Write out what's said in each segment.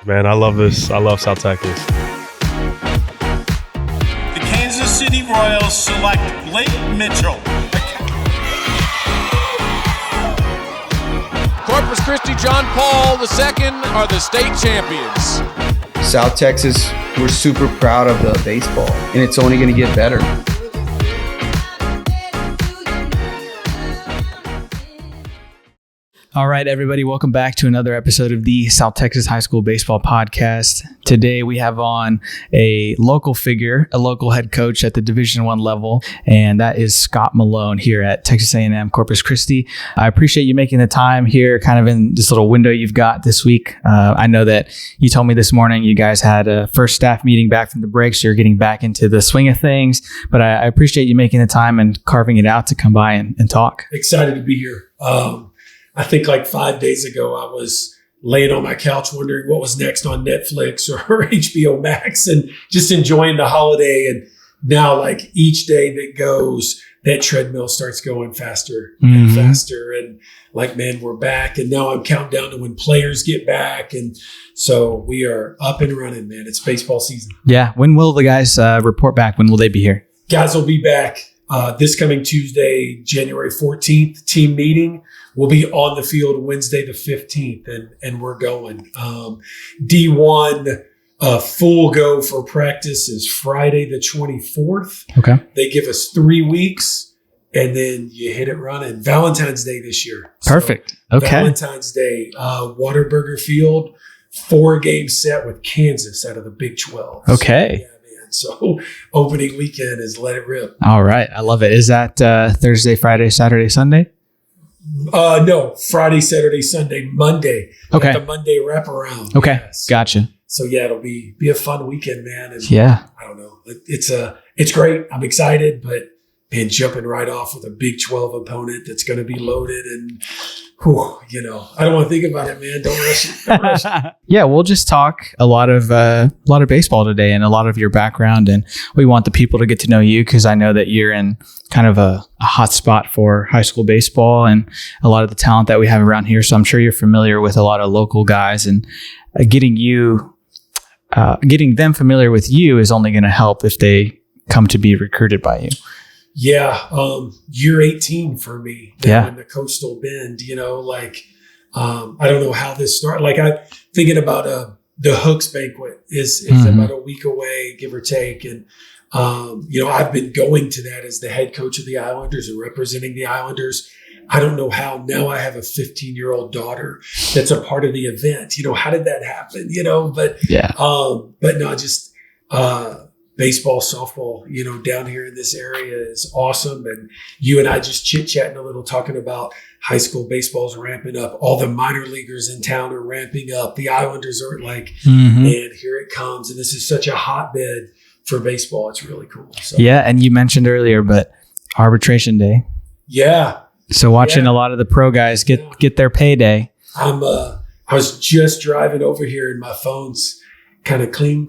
man. I love this. I love South Texas. The Kansas City Royals select Blake Mitchell. Corpus Christi John Paul II are the state champions. South Texas, we're super proud of the baseball, and it's only going to get better. All right, everybody, welcome back to another episode of the South Texas High School Baseball Podcast. Today, we have on a local figure, a local head coach at the Division I level, and that is Scott Malone here at Texas A&M-Corpus Christi. I appreciate you making the time here, kind of in this little window you've got this week. I know that you told me this morning you guys had a first staff meeting back from the break, so you're getting back into the swing of things, but I appreciate you making the time and carving it out to come by and talk. Excited to be here. I think like 5 days ago, I was laying on my couch wondering what was next on Netflix or HBO Max and just enjoying the holiday. And now, like each day that goes, that treadmill starts going faster and faster. And like, man, we're back. And now I'm counting down to when players get back. And so we are up and running, man. It's baseball season. Yeah. When will the guys report back? When will they be here? Guys will be back this coming Tuesday, January 14th, team meeting. We'll be on the field Wednesday the 15th, and we're going. D1 full go for practice is Friday the 24th. Okay. They give us 3 weeks, and then you hit it running. Valentine's Day this year. Perfect. Okay. Valentine's Day, Whataburger Field, 4-game set with Kansas out of the Big 12. Okay. So, yeah, man. So opening weekend is let it rip. All right. I love it. Is that Thursday, Friday, Saturday, Sunday? No, Friday, Saturday, Sunday, Monday. Okay. The Monday wraparound. Okay. Yes. Gotcha. So yeah, it'll be a fun weekend, man. And yeah. I don't know. It's great. I'm excited, but man, jumping right off with a Big 12 opponent that's going to be loaded and I don't want to think about it, man. Don't rush it. Don't rush it. Yeah, we'll just talk a lot of baseball today and a lot of your background, and we want the people to get to know you because I know that you're in kind of a hot spot for high school baseball and a lot of the talent that we have around here. So I'm sure you're familiar with a lot of local guys, and getting them familiar with you is only going to help if they come to be recruited by you. Yeah, year 18 for me down in the Coastal Bend. I don't know how this started. Like I'm thinking about the Hooks banquet is about a week away, give or take, and I've been going to that as the head coach of the Islanders and representing the Islanders. I don't know how. Now I have a 15-year-old daughter that's a part of the event. How did that happen? But no, just. Baseball, softball, down here in this area is awesome. And you and I just chit-chatting a little, talking about high school baseball's ramping up. All the minor leaguers in town are ramping up. The Islanders are like, man, here it comes. And this is such a hotbed for baseball. It's really cool. So. Yeah, and you mentioned earlier, but arbitration day. Yeah. So watching a lot of the pro guys get their payday. I was just driving over here and my phone's kind of clean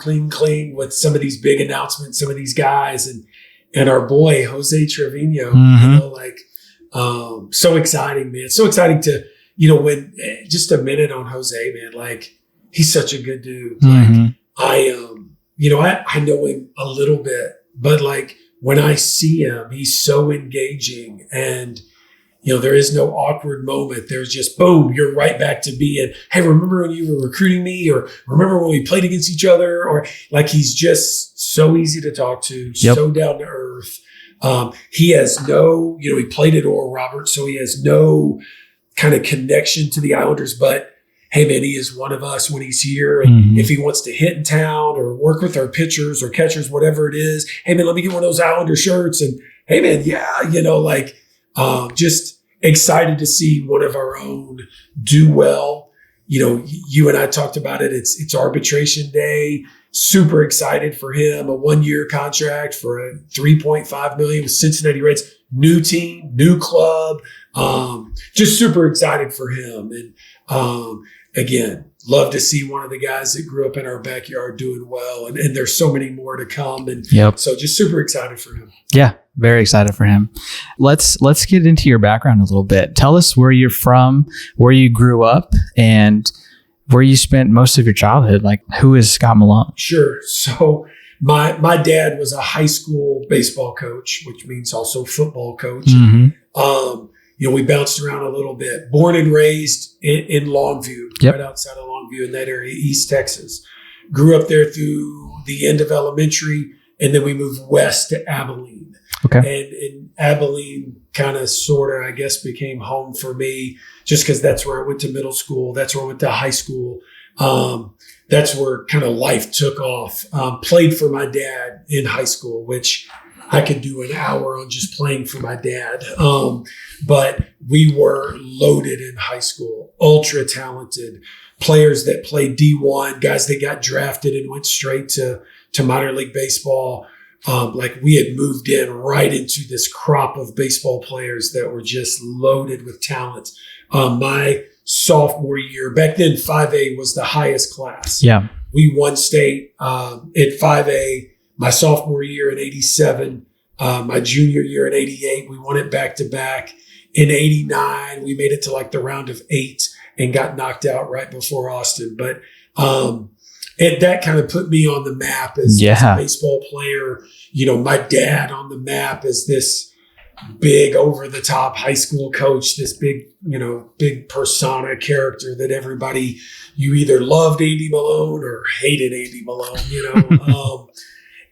with some of these big announcements, some of these guys and our boy, Jose Trevino, so exciting, man. So exciting to, when just a minute on Jose, man, like he's such a good dude. Like I know him a little bit, but like when I see him, he's so engaging and, there is no awkward moment. There's just, boom, you're right back to being, hey, remember when you were recruiting me? Or remember when we played against each other? Or like, he's just so easy to talk to, so down to earth. He has no, he played at Oral Roberts, so he has no kind of connection to the Islanders. But hey, man, he is one of us when he's here. And if he wants to hit in town or work with our pitchers or catchers, whatever it is, hey, man, let me get one of those Islander shirts. And hey, man, just excited to see one of our own do well. You and I talked about it. It's arbitration day. Super excited for him. A 1-year contract for a $3.5 million with Cincinnati Reds. New team, new club. Just super excited for him. And again, love to see one of the guys that grew up in our backyard doing well. And there's so many more to come. And so just super excited for him. Yeah, very excited for him. Let's get into your background a little bit. Tell us where you're from, where you grew up, and where you spent most of your childhood. Like, who is Scott Malone? Sure. So my dad was a high school baseball coach, which means also football coach. We bounced around a little bit. Born and raised in Longview, right outside of Longview in that area, East Texas. Grew up there through the end of elementary, and then we moved west to Abilene. Okay. And Abilene kind of sort of, I guess, became home for me just because that's where I went to middle school. That's where I went to high school. That's where kind of life took off. Played for my dad in high school, which I could do an hour on just playing for my dad. But we were loaded in high school, ultra talented players that played D1, guys that got drafted and went straight to minor league baseball. Like we had moved in right into this crop of baseball players that were just loaded with talent. My sophomore year, back then 5A was the highest class. Yeah. We won state at 5A my sophomore year in 87, my junior year in 88. We won it back to back. In 89, we made it to like the round of 8 and got knocked out right before Austin. But that kind of put me on the map as a baseball player. My dad on the map as this big over-the-top high school coach, this big persona character that everybody, you either loved Andy Malone or hated Andy Malone,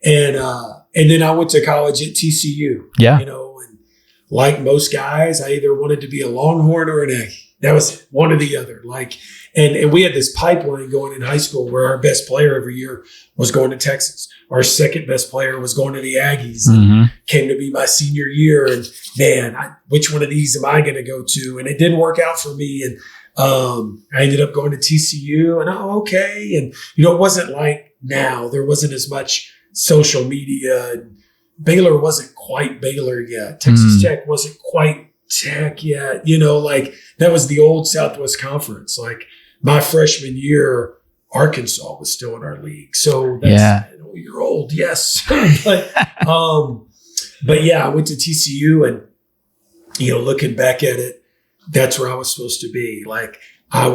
and then I went to college at TCU, and like most guys, I either wanted to be a Longhorn or an Aggie. That was one or the other. And we had this pipeline going in high school where our best player every year was going to Texas. Our second best player was going to the Aggies. And came to be my senior year. And man, which one of these am I going to go to? And it didn't work out for me. And I ended up going to TCU. And okay. And it wasn't like now. There wasn't as much social media. Baylor wasn't quite Baylor yet. Texas Tech wasn't quite Tech yet. That was the old Southwest Conference. Like my freshman year, Arkansas was still in our league. So that's you're old, yes. but yeah, I went to TCU and looking back at it, that's where I was supposed to be. Like I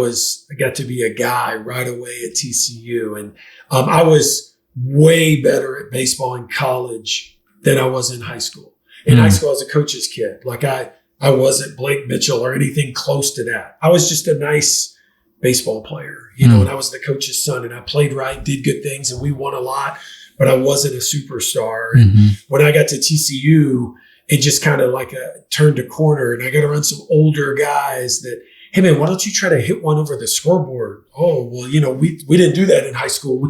got to be a guy right away at TCU. And I was way better at baseball in college than I was in high school. In high school, I was a coach's kid. Like I wasn't Blake Mitchell or anything close to that. I was just a nice baseball player, and I was the coach's son and I played right, did good things, and we won a lot, but I wasn't a superstar. And when I got to TCU, it just kind of turned a corner and I got around some older guys that, hey man, why don't you try to hit one over the scoreboard? Oh, well, we didn't do that in high school.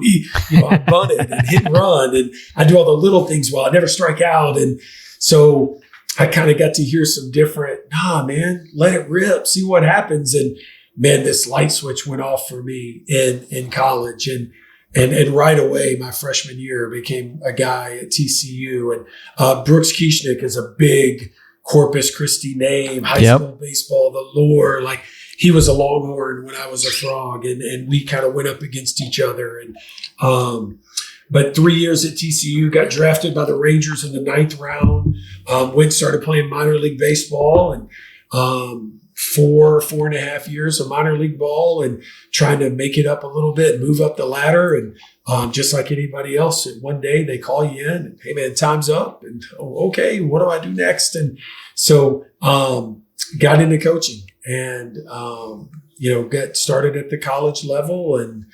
I bunted and hit and run and I do all the little things well. I never strike out. And so I kind of got to hear some different, man, let it rip, see what happens. And man, this light switch went off for me in college. And right away, my freshman year, became a guy at TCU. And Brooks Kieschnick is a big Corpus Christi name, high school baseball, the lore. Like he was a Longhorn when I was a Frog, and we kind of went up against each other. And but 3 years at TCU, got drafted by the Rangers in the 9th round. Started playing minor league baseball, and 4.5 years of minor league ball, and trying to make it up a little bit, move up the ladder, and just like anybody else. And one day they call you in, and hey man, time's up, and okay, what do I do next? And so got into coaching, and got started at the college level, and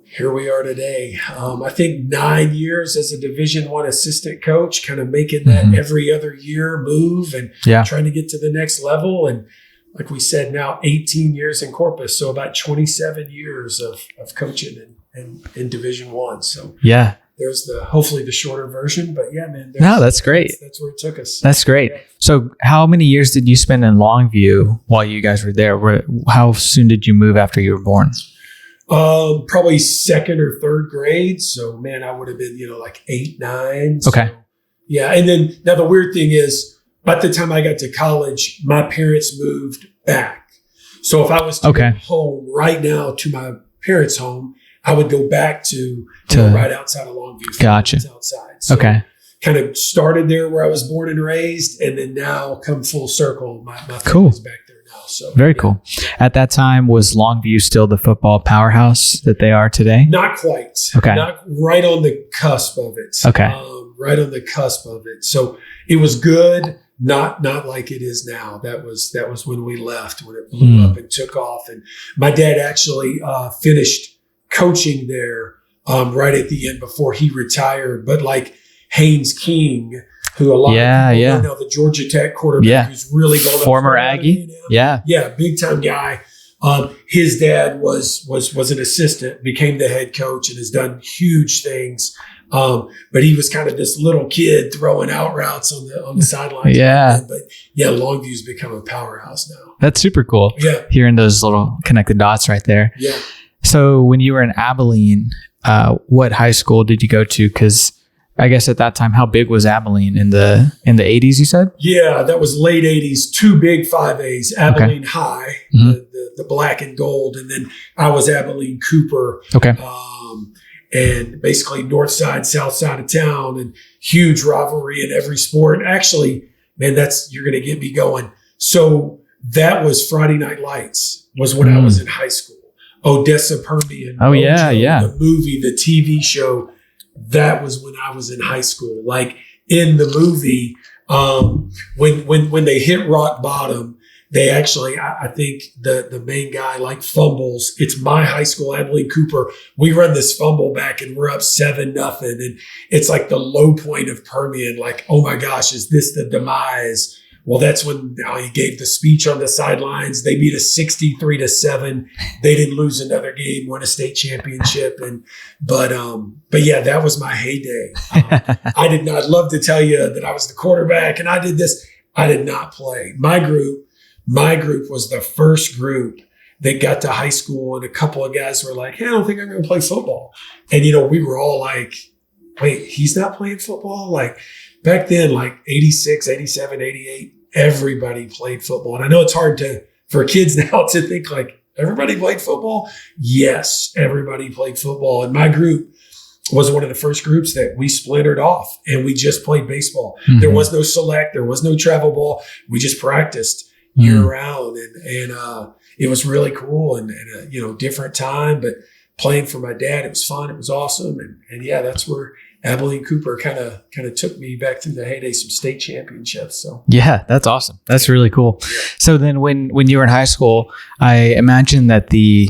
here we are today. I think 9 years as a Division I assistant coach, kind of making that every other year move and trying to get to the next level. And like we said, now 18 years in Corpus, so about 27 years of coaching in Division I. So there's hopefully the shorter version, but yeah, man. No, that's great. That's where it took us. That's great. Yeah. So how many years did you spend in Longview while you guys were there? How soon did you move after you were born? Probably second or third grade. So man, I would have been, 8, 9. So, okay. Yeah. And then now the weird thing is, by the time I got to college, my parents moved back. So if I was to go home right now to my parents' home, I would go back to right outside of Longview. Gotcha. Outside. So kind of started there where I was born and raised, and then now come full circle. My family's back there now. So Very cool. At that time, was Longview still the football powerhouse that they are today? Not quite. Okay. Not right on the cusp of it. Okay. Right on the cusp of it. So it was good. Not like it is now. That was when we left, when it blew up and took off. And my dad actually finished coaching there right at the end before he retired. But like Haynes King, who a lot of people know now, the Georgia Tech quarterback, who's really going former Aggie. Yeah, big time guy. His dad was an assistant, became the head coach, and has done huge things. But he was kind of this little kid throwing out routes on the sidelines. Yeah. But yeah, Longview's become a powerhouse now. That's super cool. Yeah. Hearing those little connected dots right there. Yeah. So when you were in Abilene, what high school did you go to? Because I guess at that time, how big was Abilene in the 80s, you said? Yeah, that was late 80s, 2 big 5As, Abilene High, the black and gold. And then I was Abilene Cooper. Okay. And basically north side, south side of town, and huge rivalry in every sport. Actually, man, you're going to get me going. So that was Friday Night Lights was when I was in high school. Odessa Permian. Oh, yeah. The movie, the TV show. That was when I was in high school. Like in the movie, when they hit rock bottom, they actually, I think the main guy like fumbles. It's my high school, Abilene Cooper. We run this fumble back and we're up 7-0. And it's like the low point of Permian. Like, oh my gosh, is this the demise? Well, that's when he gave the speech on the sidelines. They beat us 63-7. They didn't lose another game, won a state championship. But yeah, that was my heyday. I'd love to tell you that I was the quarterback and I did this. I did not play. My group was the first group that got to high school, and a couple of guys were like, hey, I don't think I'm going to play football. And, we were all like, wait, he's not playing football? Like back then, like 86, 87, 88, everybody played football. And I know it's hard for kids now to think like everybody played football. Yes, everybody played football. And my group was one of the first groups that we splintered off and we just played baseball. Mm-hmm. There was no select. There was no travel ball. We just practiced year round. And it was really cool and different time, but playing for my dad, it was fun. It was awesome. And yeah, that's where Abilene Cooper kind of took me back through the heyday, some state championships. So yeah, that's awesome. That's really cool. Yeah. So then when you were in high school, I imagine that the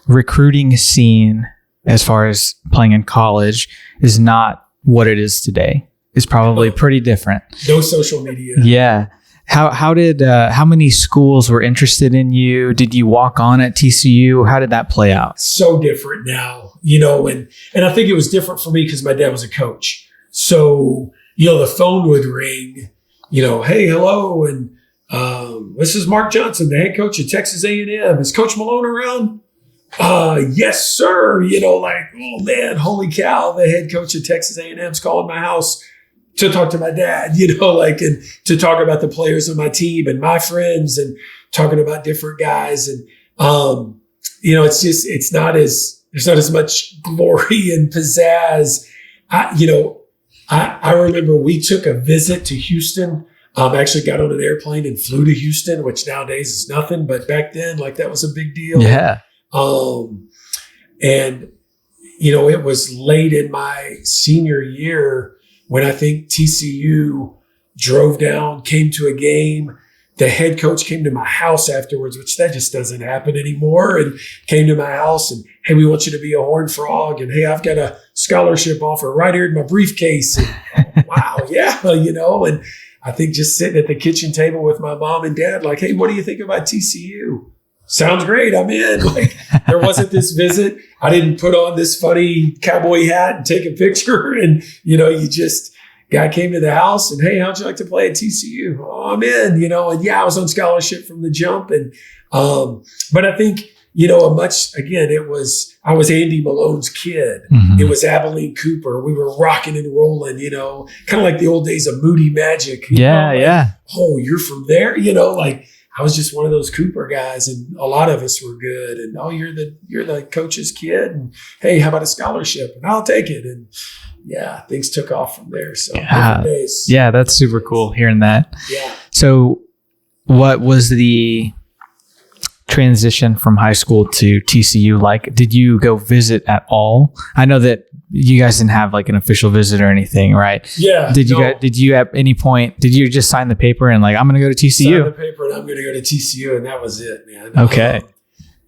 recruiting scene, as far as playing in college, is not what it is today. It's probably pretty different. No social media. Yeah. How many schools were interested in you? Did you walk on at TCU? How did that play out? So different now, and I think it was different for me because my dad was a coach. So, the phone would ring, hey, hello. And this is Mark Johnson, the head coach of Texas A&M. Is Coach Malone around? Yes, sir. Like, oh man, holy cow. The head coach of Texas A&M's calling my house to talk to my dad, and to talk about the players on my team and my friends and talking about different guys. And, there's not as much glory and pizzazz. I remember we took a visit to Houston. I actually got on an airplane and flew to Houston, which nowadays is nothing, but back then, like that was a big deal. Yeah. And it was late in my senior year when I think TCU drove down, came to a game. The head coach came to my house afterwards, which that just doesn't happen anymore, and came to my house and, hey, we want you to be a Horned Frog. And, hey, I've got a scholarship offer right here in my briefcase. And, wow, yeah, and I think just sitting at the kitchen table with my mom and dad, like, hey, what do you think about TCU? Sounds great. I'm in. Like, there wasn't this visit. I didn't put on this funny cowboy hat and take a picture. And, guy came to the house and, hey, how'd you like to play at TCU? Oh, I'm in, and yeah, I was on scholarship from the jump. And, but I think, I was Andy Malone's kid. Mm-hmm. It was Abilene Cooper. We were rocking and rolling, kind of like the old days of Moody Magic. Yeah. Oh, you're from there? I was just one of those Cooper guys, and a lot of us were good. And you're the coach's kid, and hey, how about a scholarship? And I'll take it. And yeah, things took off from there. So yeah, that's super cool hearing that. Yeah. So, what was the transition from high school to TCU like? Did you go visit at all? I know that you guys didn't have like an official visit or anything, right? Yeah. Did you at any point, did you just sign the paper and like, I'm going to go to TCU? Sign the paper and I'm going to go to TCU, and that was it, man. Okay.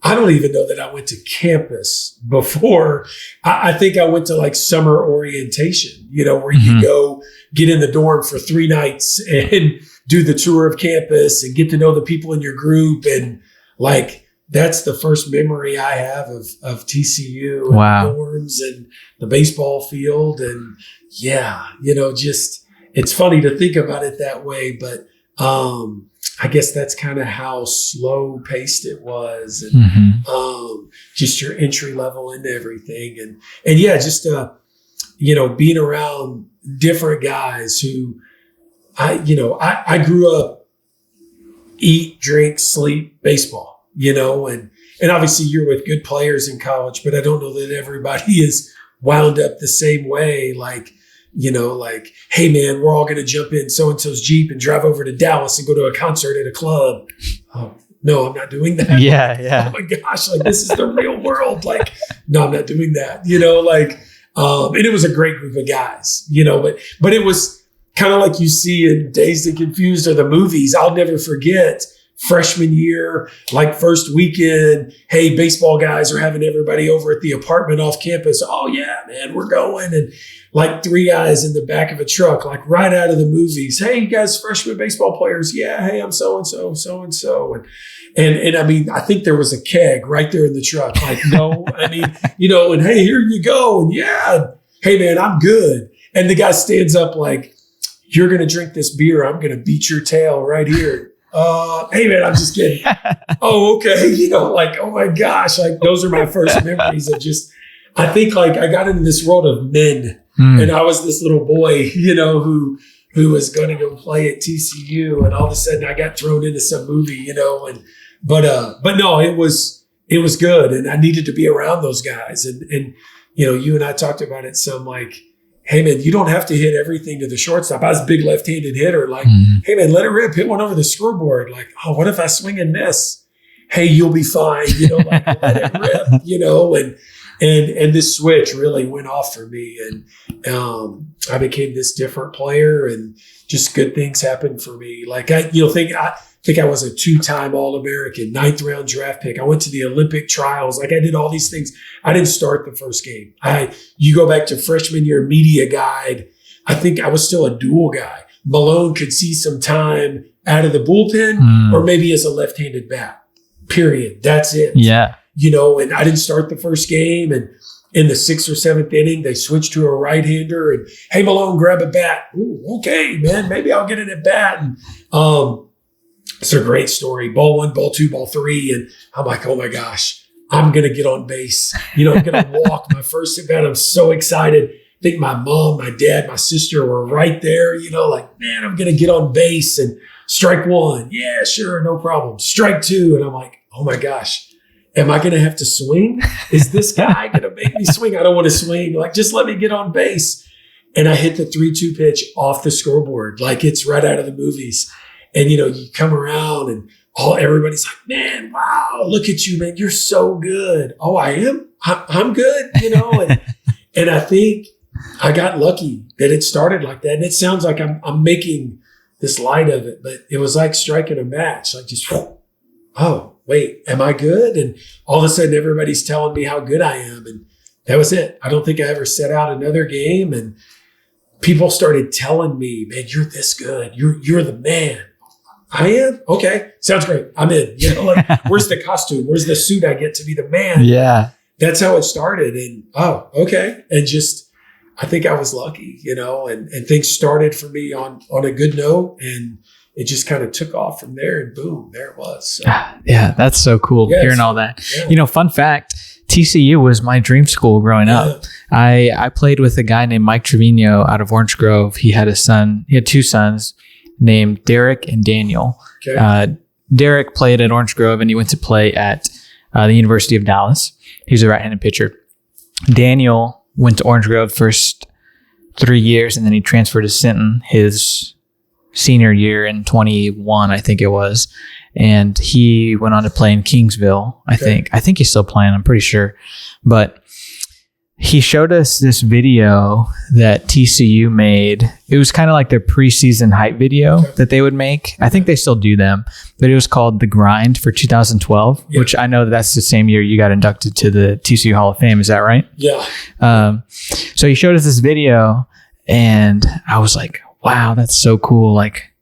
I don't even know that I went to campus before. I think I went to like summer orientation, where you go get in the dorm for 3 nights and do the tour of campus and get to know the people in your group. And like, that's the first memory I have of TCU and dorms and the baseball field. And just, it's funny to think about it that way, but I guess that's kind of how slow paced it was, and just your entry level into everything, and just being around different guys who I grew up eat, drink, sleep baseball, and obviously you're with good players in college, but I don't know that everybody is wound up the same way. Like, hey man, we're all going to jump in so-and-so's Jeep and drive over to Dallas and go to a concert at a club. Oh, no, I'm not doing that. Yeah. Oh my gosh. Like, this is the real world. Like, no, I'm not doing that, and it was a great group of guys, but it was kind of like you see in Dazed and Confused or the movies. I'll never forget freshman year, like first weekend, hey, baseball guys are having everybody over at the apartment off campus. Oh yeah, man, we're going. And like 3 guys in the back of a truck, like right out of the movies. Hey, you guys, freshman baseball players. Yeah. Hey, I'm so-and-so, so-and-so. And I mean, I think there was a keg right there in the truck. Like, no, I mean, and hey, here you go. And yeah, hey man, I'm good. And the guy stands up like, you're going to drink this beer. I'm going to beat your tail right here. Hey man, I'm just kidding. Oh, okay. Oh my gosh. Like, those are my first memories of just, I think like I got into this world of men, and I was this little boy, who was going to go play at TCU, and all of a sudden I got thrown into some movie, but no, it was good. And I needed to be around those guys. And you and I talked about it some, like, hey man, you don't have to hit everything to the shortstop. I was a big left-handed hitter. Like, hey man, let it rip. Hit one over the scoreboard. Like, oh, what if I swing and miss? Hey, you'll be fine. Like, let it rip. And this switch really went off for me, and I became this different player, and just good things happened for me. Like, I think I was a 2-time All-American, 9th round draft pick. I went to the Olympic trials. Like, I did all these things. I didn't start the first game. You go back to freshman year media guide. I think I was still a dual guy. Malone could see some time out of the bullpen, or maybe as a left-handed bat. Period. That's it. Yeah. And I didn't start the first game. And in the 6th or 7th inning, they switched to a right-hander. And hey, Malone, grab a bat. Ooh, okay, man, maybe I'll get an at bat. And it's a great story. Ball 1, ball 2, ball 3, and I'm like, oh my gosh, I'm gonna get on base. I'm gonna walk my first at bat. I'm so excited. I think my mom, my dad, my sister were right there. Like, man, I'm gonna get on base. And strike 1, yeah, sure, no problem. Strike 2, and I'm like, oh my gosh. Am I going to have to swing? Is this guy going to make me swing? I don't want to swing. Like, just let me get on base. And I hit the 3-2 pitch off the scoreboard. Like, it's right out of the movies. And, you come around and everybody's like, man, wow, look at you, man. You're so good. Oh, I am? I'm good, and I think I got lucky that it started like that. And it sounds like I'm making this light of it, but it was like striking a match. Like, just, oh, wait, am I good? And all of a sudden everybody's telling me how good I am. And that was it. I don't think I ever set out another game. And people started telling me, man, you're this good. You're the man. I am? Okay. Sounds great. I'm in. Like, where's the costume? Where's the suit I get to be the man? Yeah. That's how it started. And oh, okay. And just, I think I was lucky, and things started for me on a good note, and it just kind of took off from there, and boom, there it was. So, yeah, that's so cool hearing all that. Yeah. Fun fact, TCU was my dream school growing up. I played with a guy named Mike Trevino out of Orange Grove. He had 2 sons named Derek and Daniel. Okay. Derek played at Orange Grove, and he went to play at the University of Dallas. He's a right-handed pitcher. Daniel went to Orange Grove first 3 years, and then he transferred to Sinton his senior year in 21, I think it was. and he went on to play in Kingsville. I think he's still playing. I'm pretty sure, but he showed us this video that TCU made. It was kind of like their preseason hype video that they would make. I think they still do them, but it was called The Grind for 2012, which I know that's the same year you got inducted to the TCU Hall of Fame. Is that right? Yeah. So he showed us this video, and I was like, wow, that's so cool. Like,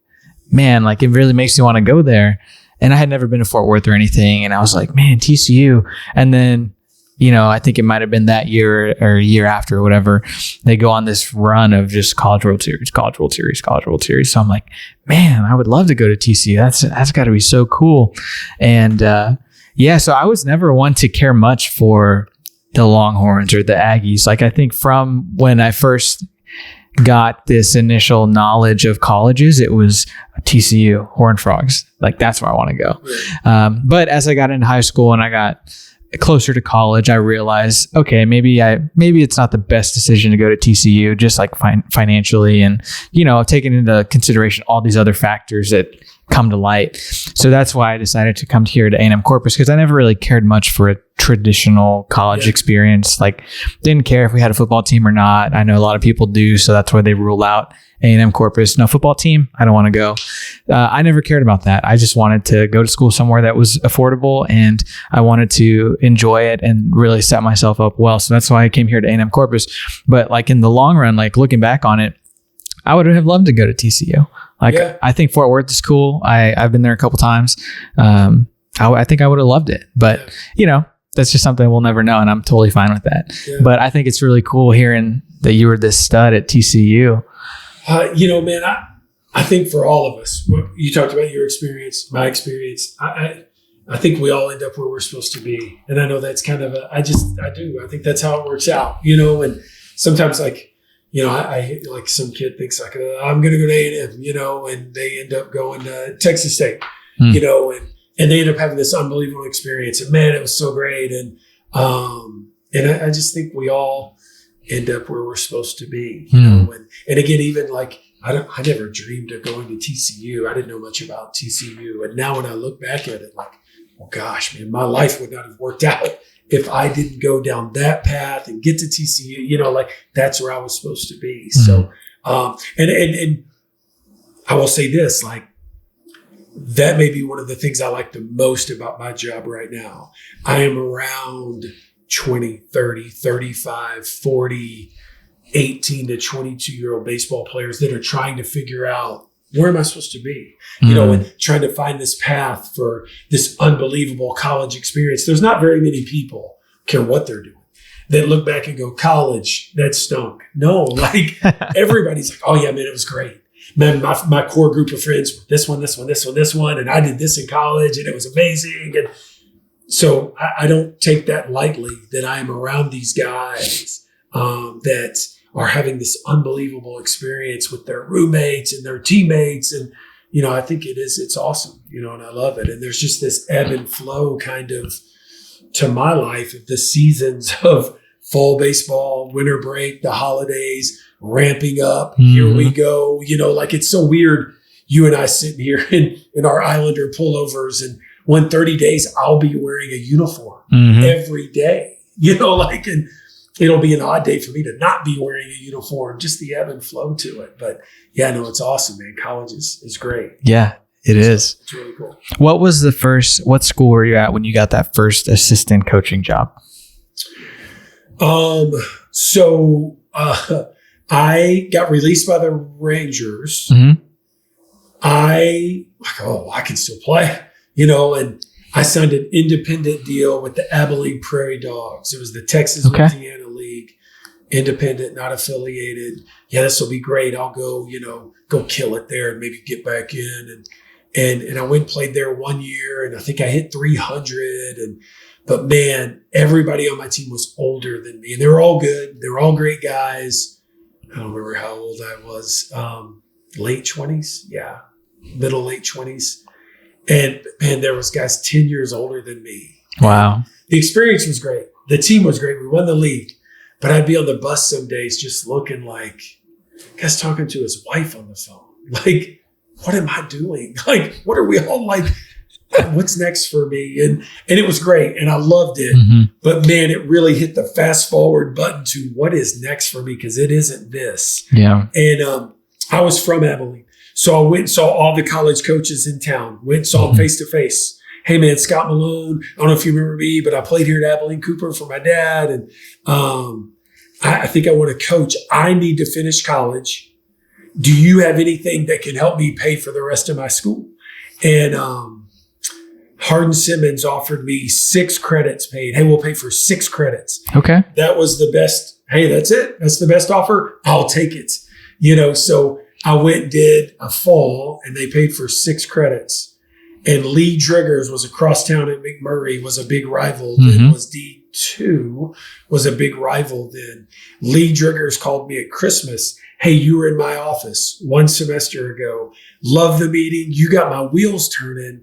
man, like it really makes me want to go there. And I had never been to Fort Worth or anything. And I was like, man, TCU. And then, I think it might have been that year or a year after or whatever, they go on this run of just College World Series. So I'm like, man, I would love to go to TCU. That's got to be so cool. And so I was never one to care much for the Longhorns or the Aggies. Like I think from when I first got this initial knowledge of colleges, it was TCU, Horned Frogs. Like that's where I want to go. But as I got into high school and I got closer to college, I realized, okay, maybe it's not the best decision to go to TCU, just like financially, and taking into consideration all these other factors that come to light. So that's why I decided to come here to A&M-Corpus, because I never really cared much for a traditional college experience. Like, didn't care if we had a football team or not. I know a lot of people do, so that's why they rule out A&M-Corpus. No football team, I don't want to go. I never cared about that. I just wanted to go to school somewhere that was affordable, and I wanted to enjoy it and really set myself up well. So that's why I came here to A&M-Corpus. But like in the long run, like looking back on it, I would have loved to go to TCU. I think Fort Worth is cool. I've been there a couple times. I think I would have loved it, but that's just something we'll never know, and I'm totally fine with that. Yeah. But I think it's really cool hearing that you were this stud at TCU. Man, I think for all of us, you talked about your experience, my experience. I think we all end up where we're supposed to be, and I know that's kind of I do. I think that's how it works out. And sometimes I like some kid thinks like I'm going to go to A&M, and they end up going to Texas State, and they end up having this unbelievable experience. And man, it was so great. And I just think we all end up where we're supposed to be, and again, even like I never dreamed of going to TCU. I didn't know much about TCU, and now when I look back at it, like, oh gosh, man, my life would not have worked out if I didn't go down that path and get to TCU. Like that's where I was supposed to be. So, and I will say this, like that may be one of the things I like the most about my job right now. I am around 20, 30, 35, 40, 18 to 22-year-old baseball players that are trying to figure out, where am I supposed to be? And trying to find this path for this unbelievable college experience. There's not very many people, care what they're doing, that look back and go, college, that stunk. No, like everybody's like, oh yeah, man, it was great. Man, my core group of friends, this one, and I did this in college and it was amazing. And so I don't take that lightly that I am around these guys that are having this unbelievable experience with their roommates and their teammates. And, I think it's awesome, and I love it. And there's just this ebb and flow kind of to my life of the seasons of fall baseball, winter break, the holidays, ramping up. Here we go. Like it's so weird. You and I sitting here in our Islander pullovers, and 130 days, I'll be wearing a uniform every day, and it'll be an odd day for me to not be wearing a uniform, just the ebb and flow to it. But yeah, no, it's awesome, man. College is great. Yeah, it is. It's really cool. What school were you at when you got that first assistant coaching job? So I got released by the Rangers. I can still play, and I signed an independent deal with the Abilene Prairie Dogs. It was the Texas Louisiana League, independent, not affiliated. Yeah, this will be great. I'll go, go kill it there and maybe get back in. And I went and played there 1 year, and I think I hit 300. But man, everybody on my team was older than me, and they were all good. They were all great guys. I don't remember how old I was. Late 20s, yeah, middle late 20s. And there was guys 10 years older than me. Wow. The experience was great. The team was great. We won the league. But I'd be on the bus some days just looking like, guy's talking to his wife on the phone. Like, what am I doing? Like, what are we all like? what's next for me? And it was great. And I loved it. Mm-hmm. But man, it really hit the fast forward button to what is next for me, because it isn't this. Yeah. And I was from Abilene. So I went and saw all the college coaches in town, went and saw them face to face. Hey man, Scott Malone, I don't know if you remember me, but I played here at Abilene Cooper for my dad. And I think I want to coach. I need to finish college. Do you have anything that can help me pay for the rest of my school? And Hardin Simmons offered me 6 credits paid. Hey, we'll pay for 6 credits. Okay. That was the best. Hey, that's it. That's the best offer. I'll take it. So I went and did a fall, and they paid for 6 credits. And Lee Driggers was across town at McMurray, was a big rival. Then was D2, was a big rival then. Lee Driggers called me at Christmas. Hey, you were in my office 1 semester ago. Love the meeting. You got my wheels turning.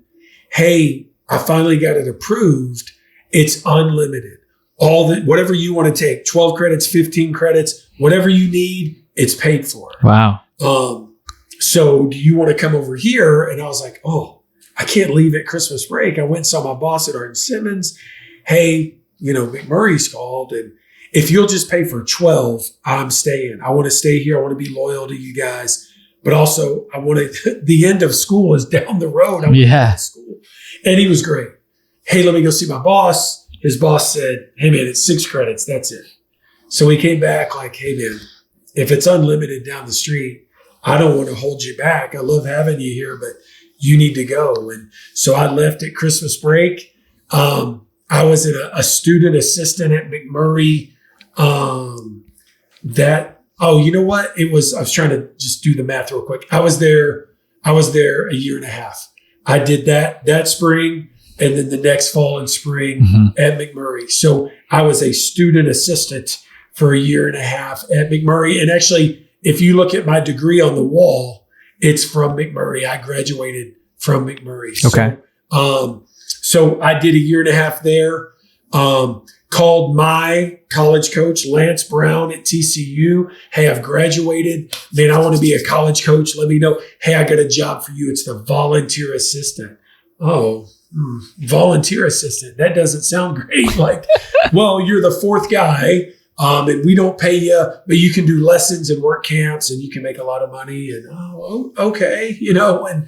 Hey, I finally got it approved. It's unlimited. Whatever you want to take, 12 credits, 15 credits, whatever you need, it's paid for. Wow. So do you want to come over here? And I was like, oh, I can't leave at Christmas break. I went and saw my boss at Hardin Simmons. Hey, McMurray's called, and if you'll just pay for 12, I'm staying. I want to stay here. I want to be loyal to you guys. But also, I want to, the end of school is down the road. I want to go to school. And he was great. Hey, let me go see my boss. His boss said, hey, man, it's 6 credits. That's it. So he came back like, hey, man, if it's unlimited down the street, I don't want to hold you back. I love having you here, but you need to go. And so I left at Christmas break. I was a student assistant at McMurray. You know what? I was trying to just do the math real quick. I was there a year and a half. I did that spring, and then the next fall and spring at McMurray. So I was a student assistant for a year and a half at McMurray. And actually, if you look at my degree on the wall, it's from McMurray. I graduated from McMurray. Okay. So I did a year and a half there. Called my college coach, Lance Brown at TCU. Hey, I've graduated. Man, I want to be a college coach. Let me know. Hey, I got a job for you. It's the volunteer assistant. Oh, volunteer assistant. That doesn't sound great. Like, well, you're the 4th guy, and we don't pay you, but you can do lessons and work camps, and you can make a lot of money. And okay, And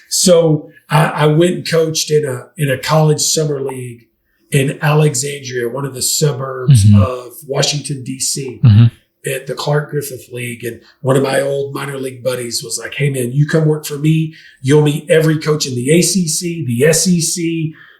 so I went and coached in a college summer league in Alexandria, one of the suburbs of Washington, D.C., at the Clark Griffith League. And one of my old minor league buddies was like, hey, man, you come work for me. You'll meet every coach in the ACC, the SEC.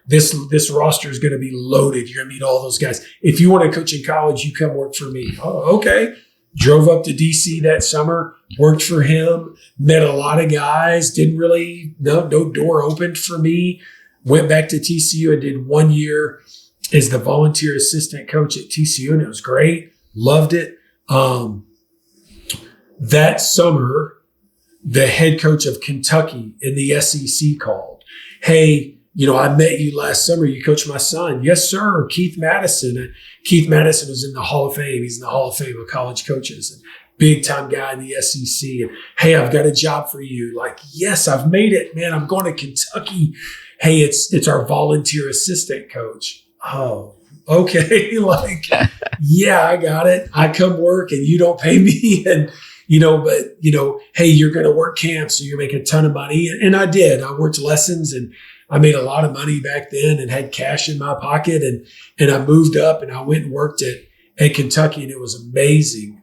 This roster is going to be loaded. You're going to meet all those guys. If you want to coach in college, you come work for me. Oh, okay. Drove up to D.C. that summer, worked for him, met a lot of guys, no door opened for me. Went back to TCU and did 1 year as the volunteer assistant coach at TCU, and it was great. Loved it. That summer, the head coach of Kentucky in the SEC called. Hey, I met you last summer. You coached my son. Yes, sir. Keith Madison. Keith Madison is in the Hall of Fame. He's in the Hall of Fame of college coaches. And big time guy in the SEC. And hey, I've got a job for you. Like, yes, I've made it, man. I'm going to Kentucky. Hey, it's our volunteer assistant coach. Oh, okay. Like, yeah, I got it. I come work and you don't pay me. And, hey, you're going to work camps, so you make a ton of money. And I did. I worked lessons, and I made a lot of money back then and had cash in my pocket. And I moved up and I went and worked at Kentucky, and it was amazing.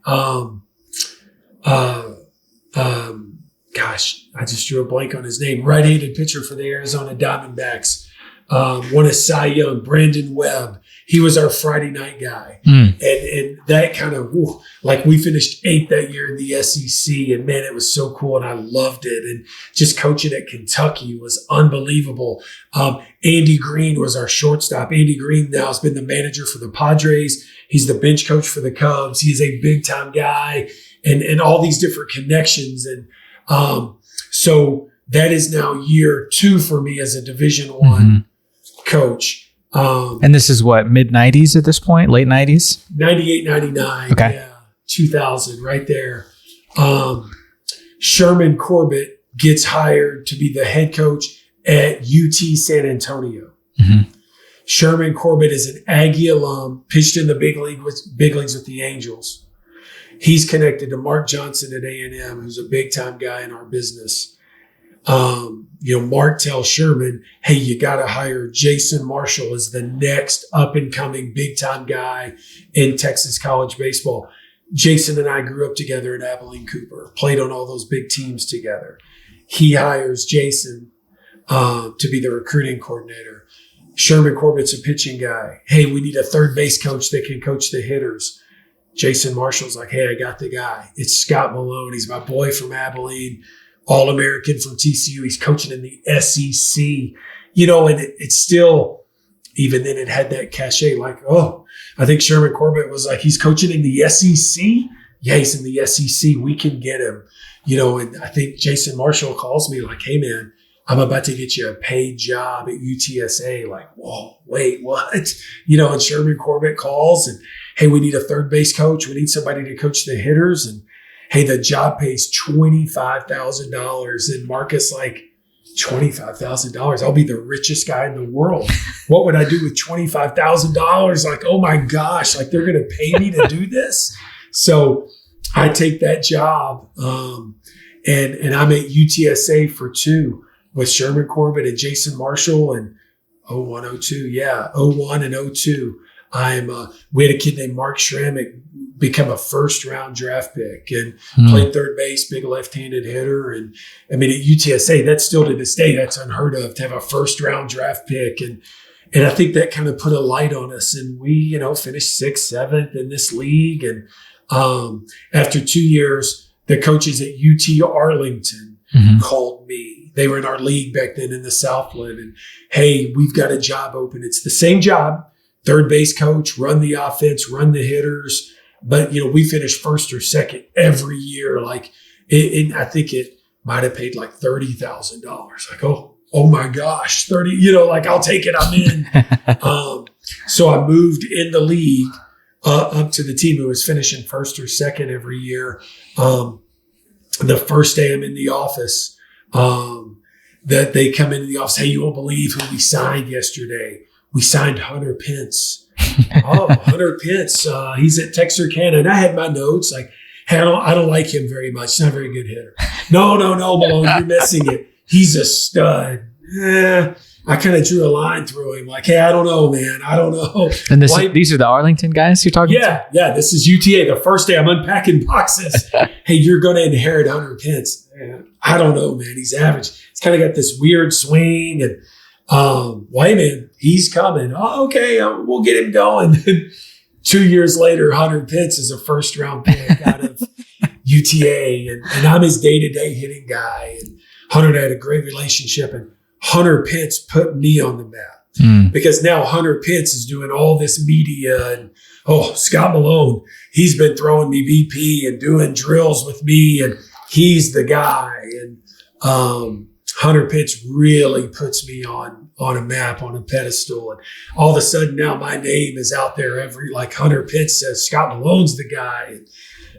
Gosh, I just drew a blank on his name. Right-handed pitcher for the Arizona Diamondbacks. Won a Cy Young, Brandon Webb. He was our Friday night guy. And that kind of, we finished 8th that year in the SEC. And man, it was so cool. And I loved it. And just coaching at Kentucky was unbelievable. Andy Green was our shortstop. Andy Green now has been the manager for the Padres. He's the bench coach for the Cubs. He's a big time guy, and all these different connections. And so that is now year 2 for me as a Division I coach. And this is what, mid-90s at this point? Late 90s? 98, 99. Okay. Yeah. 2000, right there. Sherman Corbett gets hired to be the head coach at UT San Antonio. Mm-hmm. Sherman Corbett is an Aggie alum, pitched in the big leagues with the Angels. He's connected to Mark Johnson at A&M, who's a big-time guy in our business. Mark tells Sherman, hey, you got to hire Jason Marshall as the next up-and-coming big-time guy in Texas college baseball. Jason and I grew up together at Abilene Cooper, played on all those big teams together. He hires Jason to be the recruiting coordinator. Sherman Corbett's a pitching guy. Hey, we need a third base coach that can coach the hitters. Jason Marshall's like, hey, I got the guy. It's Scott Malone. He's my boy from Abilene, All-American from TCU. He's coaching in the SEC. And it's still, even then it had that cachet like, oh, I think Sherman Corbett was like, he's coaching in the SEC? Yeah, he's in the SEC. We can get him. And I think Jason Marshall calls me like, hey, man, I'm about to get you a paid job at UTSA. Like, whoa, wait, what? And Sherman Corbett calls and, hey, we need a third base coach. We need somebody to coach the hitters. And, hey, the job pays $25,000. And Marcus like, $25,000? I'll be the richest guy in the world. What would I do with $25,000? Like, oh my gosh, like they're going to pay me to do this? So I take that job and I'm at UTSA for 2 with Sherman Corbett and Jason Marshall and 01, 02. Yeah, 01 and 02. We had a kid named Mark Schrammick become a first-round draft pick and played third base, big left-handed hitter. And I mean, at UTSA, that's still to this day, that's unheard of to have a first-round draft pick. And I think that kind of put a light on us. And we, finished 6th, 7th in this league. And after 2 years, the coaches at UT-Arlington called me. They were in our league back then in the Southland. And, hey, we've got a job open. It's the same job, third base coach, run the offense, run the hitters. But, we finished first or second every year. Like, I think it might have paid like $30,000. Like, oh my gosh, 30, I'll take it. I'm in. So I moved in the league up to the team who was finishing first or second every year. The first day I'm in the office, that they come into the office, hey, you won't believe who we signed yesterday. We signed Hunter Pence. Oh, Hunter Pence. He's at Texarkana. And I had my notes like, hey, I don't like him very much. He's not a very good hitter. No, Malone, you're missing it. He's a stud. I kind of drew a line through him. Like, hey, I don't know, man. I don't know. And these are the Arlington guys you're talking to? Yeah. This is UTA. The first day I'm unpacking boxes. Hey, you're going to inherit Hunter Pence. I don't know, man. He's average. He's kind of got this weird swing. And, hey, man, he's coming. Oh, okay. We'll get him going. 2 years later, Hunter Pence is a first-round pick out of UTA. And I'm his day-to-day hitting guy. And Hunter and I had a great relationship. And Hunter Pence put me on the map because now Hunter Pence is doing all this media and, Scott Malone, he's been throwing me BP and doing drills with me and he's the guy. And Hunter Pence really puts me on a map, on a pedestal. And all of a sudden now my name is out there like Hunter Pence says, Scott Malone's the guy.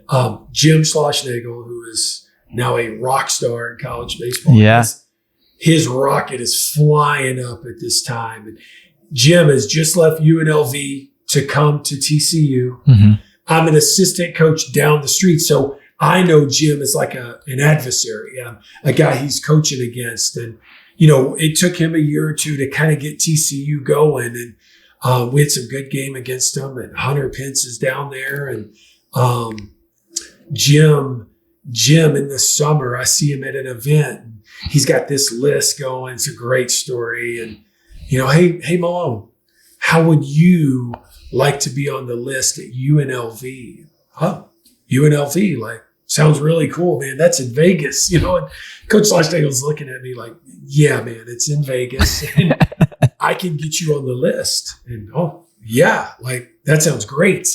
And, Jim Schlossnagel, who is now a rock star in college baseball. Yeah. His rocket is flying up at this time. And Jim has just left UNLV to come to TCU. I'm an assistant coach down the street. So I know Jim is like an adversary, a guy he's coaching against. And, it took him a year or two to kind of get TCU going. And we had some good game against him. And Hunter Pence is down there. And Jim in the summer, I see him at an event. He's got this list going. It's a great story. And, hey, Malone, how would you like to be on the list at UNLV? Oh, UNLV, like, sounds really cool, man. That's in Vegas, And Coach Schlossnagel's looking at me like, yeah, man, it's in Vegas. And I can get you on the list. And, yeah, like, that sounds great.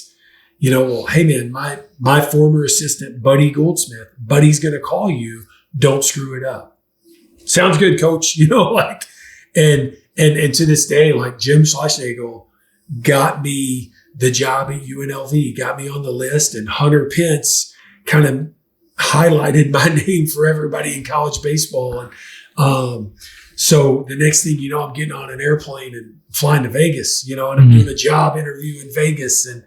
Hey, man, my former assistant, Buddy Goldsmith, Buddy's going to call you. Don't screw it up. Sounds good, coach. And to this day, like Jim Schlossnagel got me the job at UNLV, got me on the list, and Hunter Pence kind of highlighted my name for everybody in college baseball. And So the next thing you know, I'm getting on an airplane and flying to Vegas, and I'm doing a job interview in Vegas, and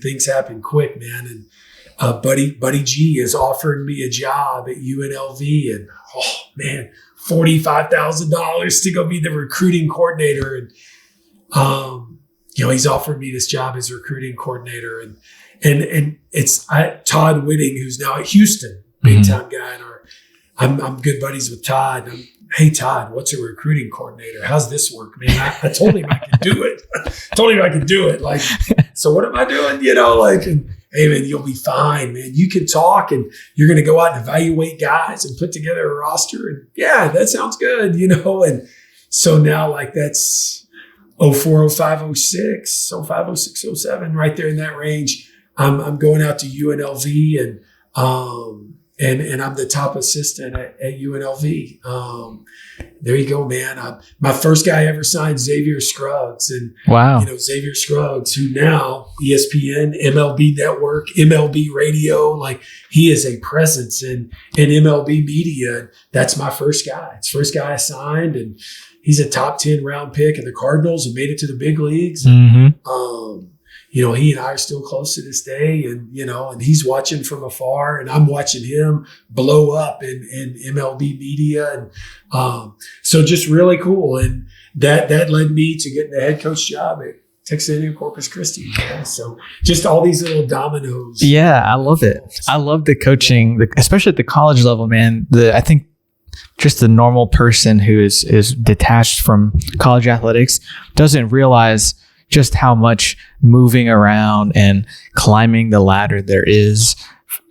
things happen quick, man. And Buddy G is offering me a job at UNLV, and oh man, $45,000 to go be the recruiting coordinator, and he's offered me this job as recruiting coordinator, and it's Todd Whitting, who's now at Houston, big time guy, and I'm good buddies with Todd. Hey Todd, what's a recruiting coordinator? How's this work, man? I told him I could do it. Like, so what am I doing? And hey man, you'll be fine, man. You can talk, and you're going to go out and evaluate guys and put together a roster. And yeah, that sounds good, And so now, like, that's 04, 05, 06, 05, 06, 07, right there in that range. I'm going out to UNLV, and I'm the top assistant at UNLV. There you go, man. My first guy ever signed, Xavier Scruggs. And wow. Xavier Scruggs, who now ESPN, MLB Network, MLB Radio, like, he is a presence in MLB media. That's my first guy. It's the first guy I signed, and he's a top 10 round pick in the Cardinals and made it to the big leagues. He and I are still close to this day, and he's watching from afar, and I'm watching him blow up in MLB media. And so just really cool. And that led me to getting the head coach job at Texas A&M-Corpus Christi. So just all these little dominoes. Yeah, I love it. I love the coaching, especially at the college level, man. I think just the normal person who is detached from college athletics doesn't realize just how much moving around and climbing the ladder there is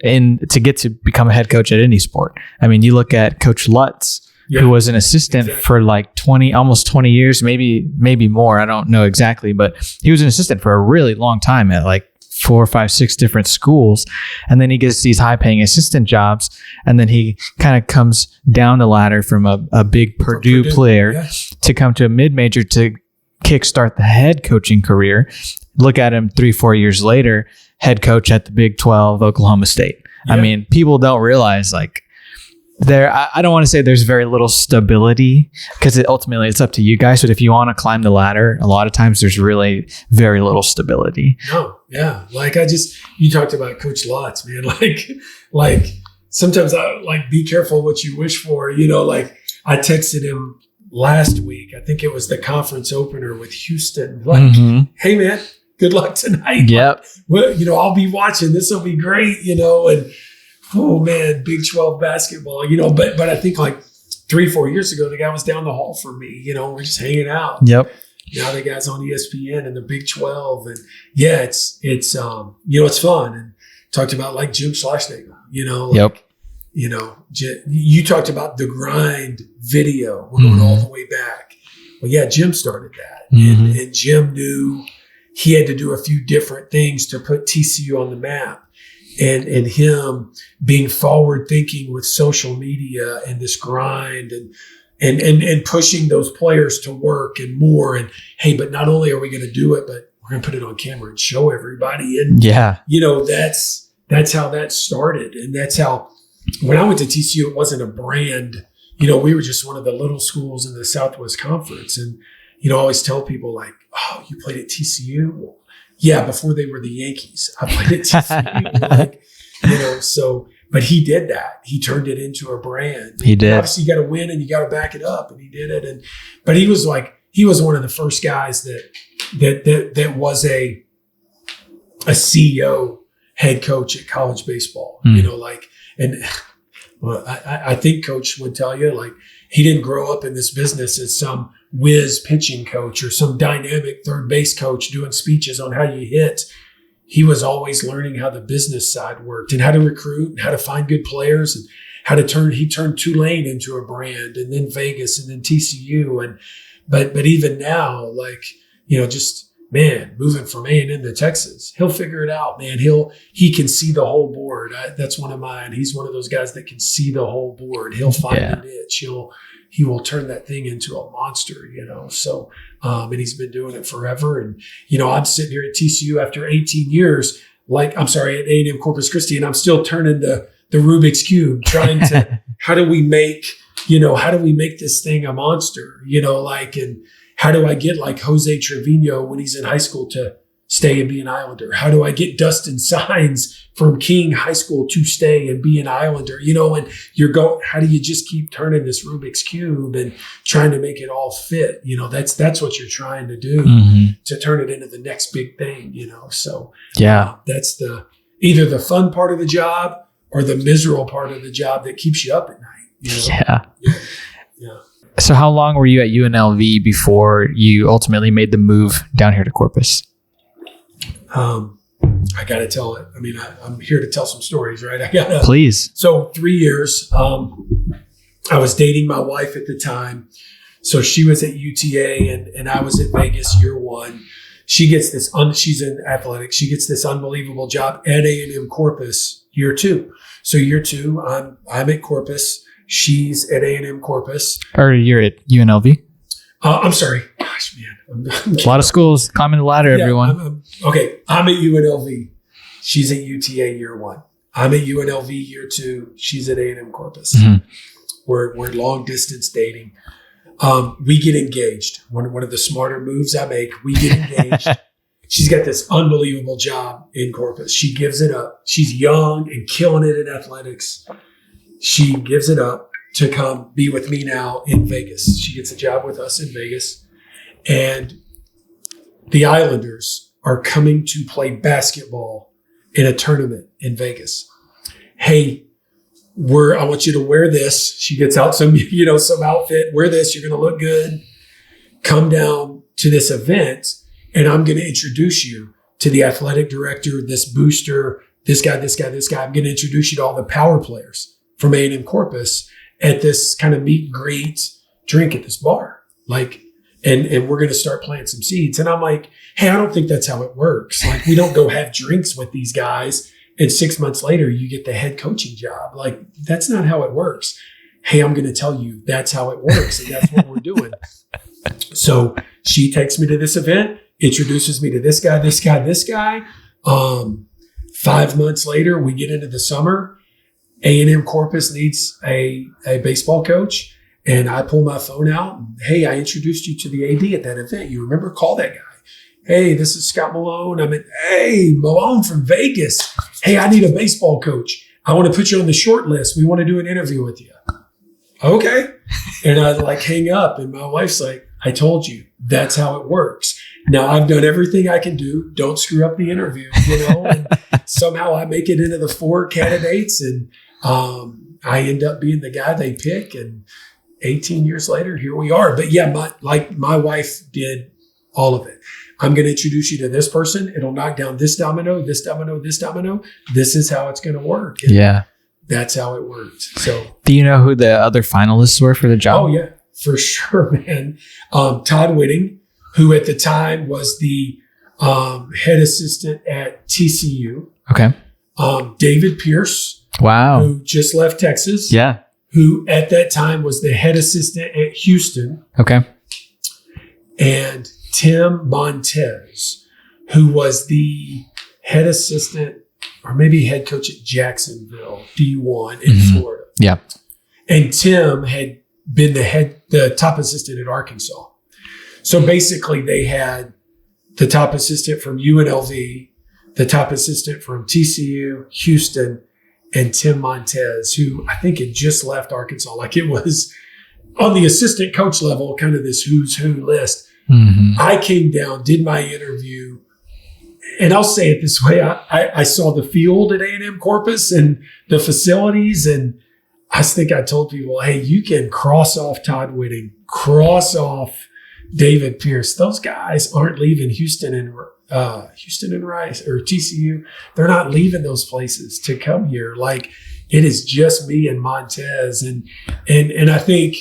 to get to become a head coach at any sport. I mean, you look at Coach Lutz, who was an assistant for like almost 20 years, maybe more. I don't know exactly, but he was an assistant for a really long time at like 4, 5, 6 different schools. And then he gets these high paying assistant jobs. And then he kind of comes down the ladder from a big Purdue player to come to a mid-major to kickstart the head coaching career. Look at him 3-4 years later, head coach at the Big 12, Oklahoma State. I mean, people don't realize, like, I don't want to say there's very little stability, because ultimately it's up to you guys. But if you want to climb the ladder, a lot of times there's really very little stability. No, yeah. Like, you talked about Coach Lutz, man. Like sometimes be careful what you wish for. Like, I texted him last week. I think it was the conference opener with Houston. Like, hey man, good luck tonight. Yep. Well, I'll be watching. This will be great. And oh man, Big 12 basketball. But I think like 3-4 years ago, the guy was down the hall from me. We're just hanging out. Yep. Now the guy's on ESPN and the Big 12, and yeah, it's it's fun. And talked about like Jim Schleichnagel. Yep. You talked about the grind video. We're going all the way back. Well, yeah, Jim started that. And Jim knew he had to do a few different things to put TCU on the map. And him being forward thinking with social media and this grind and pushing those players to work and more. And hey, but not only are we going to do it, but we're going to put it on camera and show everybody. And that's how that started. And that's how, when I went to TCU, it wasn't a brand. We were just one of the little schools in the Southwest Conference. And, I always tell people like, oh, you played at TCU? Well, yeah, before they were the Yankees. I played at TCU. But he did that. He turned it into a brand. He did. Obviously, you got to win and you got to back it up. And he did it. But he was one of the first guys that was a CEO head coach at college baseball. And well, I think Coach would tell you, like, he didn't grow up in this business as some whiz pitching coach or some dynamic third base coach doing speeches on how you hit. He was always learning how the business side worked and how to recruit and how to find good players and how to he turned Tulane into a brand, and then Vegas, and then TCU. But even now, like, just, man, moving from A&M to Texas, he'll figure it out, man. He can see the whole board. That's one of mine. He's one of those guys that can see the whole board. He'll find a niche. He will turn that thing into a monster, So, and he's been doing it forever. And, I'm sitting here at TCU after 18 years, at A&M Corpus Christi, and I'm still turning the Rubik's Cube, trying to, how do we make how do we make this thing a monster? And how do I get like Jose Trevino when he's in high school to stay and be an Islander? How do I get Dustin Signs from King High School to stay and be an Islander? And how do you just keep turning this Rubik's Cube and trying to make it all fit? That's what you're trying to do to turn it into the next big thing, So that's either the fun part of the job or the miserable part of the job that keeps you up at night. Yeah. So how long were you at UNLV before you ultimately made the move down here to Corpus? I got to tell it. I mean, I'm here to tell some stories, right? Please. So 3 years, I was dating my wife at the time. So she was at UTA and I was at Vegas year one. She gets this, she's in athletics. She gets this unbelievable job at A&M-Corpus year two. So year two, I'm at Corpus. She's at A&M-Corpus. Or you're at UNLV? I'm sorry. Gosh, man. A lot of schools climbing the ladder, everyone. I'm at UNLV. She's at UTA year one. I'm at UNLV year two. She's at A&M-Corpus. Mm-hmm. We're long distance dating. We get engaged. One of the smarter moves I make, we get engaged. She's got this unbelievable job in Corpus. She gives it up. She's young and killing it in athletics. She gives it up to come be with me now in Vegas. She gets a job with us in Vegas. And the Islanders are coming to play basketball in a tournament in Vegas. Hey, I want you to wear this. She gets out some outfit. Wear this. You're going to look good. Come down to this event, and I'm going to introduce you to the athletic director, this booster, this guy. I'm going to introduce you to all the power players from A&M-Corpus at this kind of meet and greet drink at this bar. And we're going to start planting some seeds. And I'm like, hey, I don't think that's how it works. Like, we don't go have drinks with these guys. And 6 months later, you get the head coaching job. Like, that's not how it works. Hey, I'm going to tell you that's how it works. And that's what we're doing. So she takes me to this event, introduces me to this guy. 5 months later, we get into the summer. A&M-Corpus needs a baseball coach. And I pull my phone out. And, hey, I introduced you to the AD at that event. You remember? Call that guy. Hey, this is Scott Malone. Hey, Malone from Vegas. Hey, I need a baseball coach. I want to put you on the short list. We want to do an interview with you. Okay. And I hang up, and my wife's like, I told you, that's how it works. Now I've done everything I can do. Don't screw up the interview, and somehow I make it into the 4 candidates, and I end up being the guy they pick. And 18 years later, here we are. But yeah, my wife did all of it. I'm going to introduce you to this person. It'll knock down this domino, this domino, this domino. This is how it's going to work. And that's how it worked. So, do you know who the other finalists were for the job? Oh yeah, for sure, man. Todd Whitting, who at the time was the head assistant at TCU. Okay. David Pierce. Wow. Who just left Texas. Yeah. Who at that time was the head assistant at Houston. Okay. And Tim Montez, who was the head assistant or maybe head coach at Jacksonville D1 in Florida. Yeah. And Tim had been the top assistant at Arkansas. So basically they had the top assistant from UNLV, the top assistant from TCU, Houston, and Tim Montez, who I think had just left Arkansas. Like, it was on the assistant coach level, kind of this who's who list. Mm-hmm. I came down, did my interview, and I'll say it this way. I saw the field at A&M-Corpus and the facilities, and I think I told people, hey, you can cross off Todd Whitting, cross off David Pierce. Those guys aren't leaving Houston and Rice or TCU. They're not leaving those places to come here. Like, it is just me and Montez. And I think,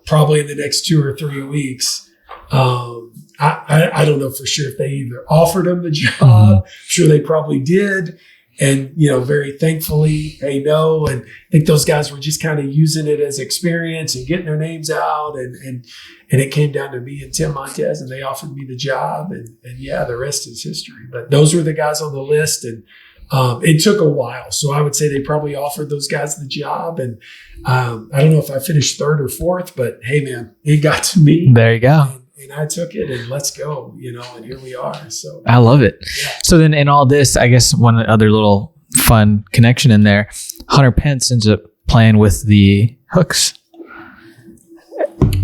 probably in the next 2 or 3 weeks, I don't know for sure if they either offered him the job. I'm sure they probably did. And, very thankfully, they know. And I think those guys were just kind of using it as experience and getting their names out. And it came down to me and Tim Montez, and they offered me the job. And yeah, the rest is history. But those were the guys on the list. And it took a while. So I would say they probably offered those guys the job. And I don't know if I finished third or fourth, but hey, man, it got to me. There you go. And I took it and let's go, and here we are. So I love it. Yeah. So then in all this, I guess one other little fun connection in there, Hunter Pence ends up playing with the Hooks.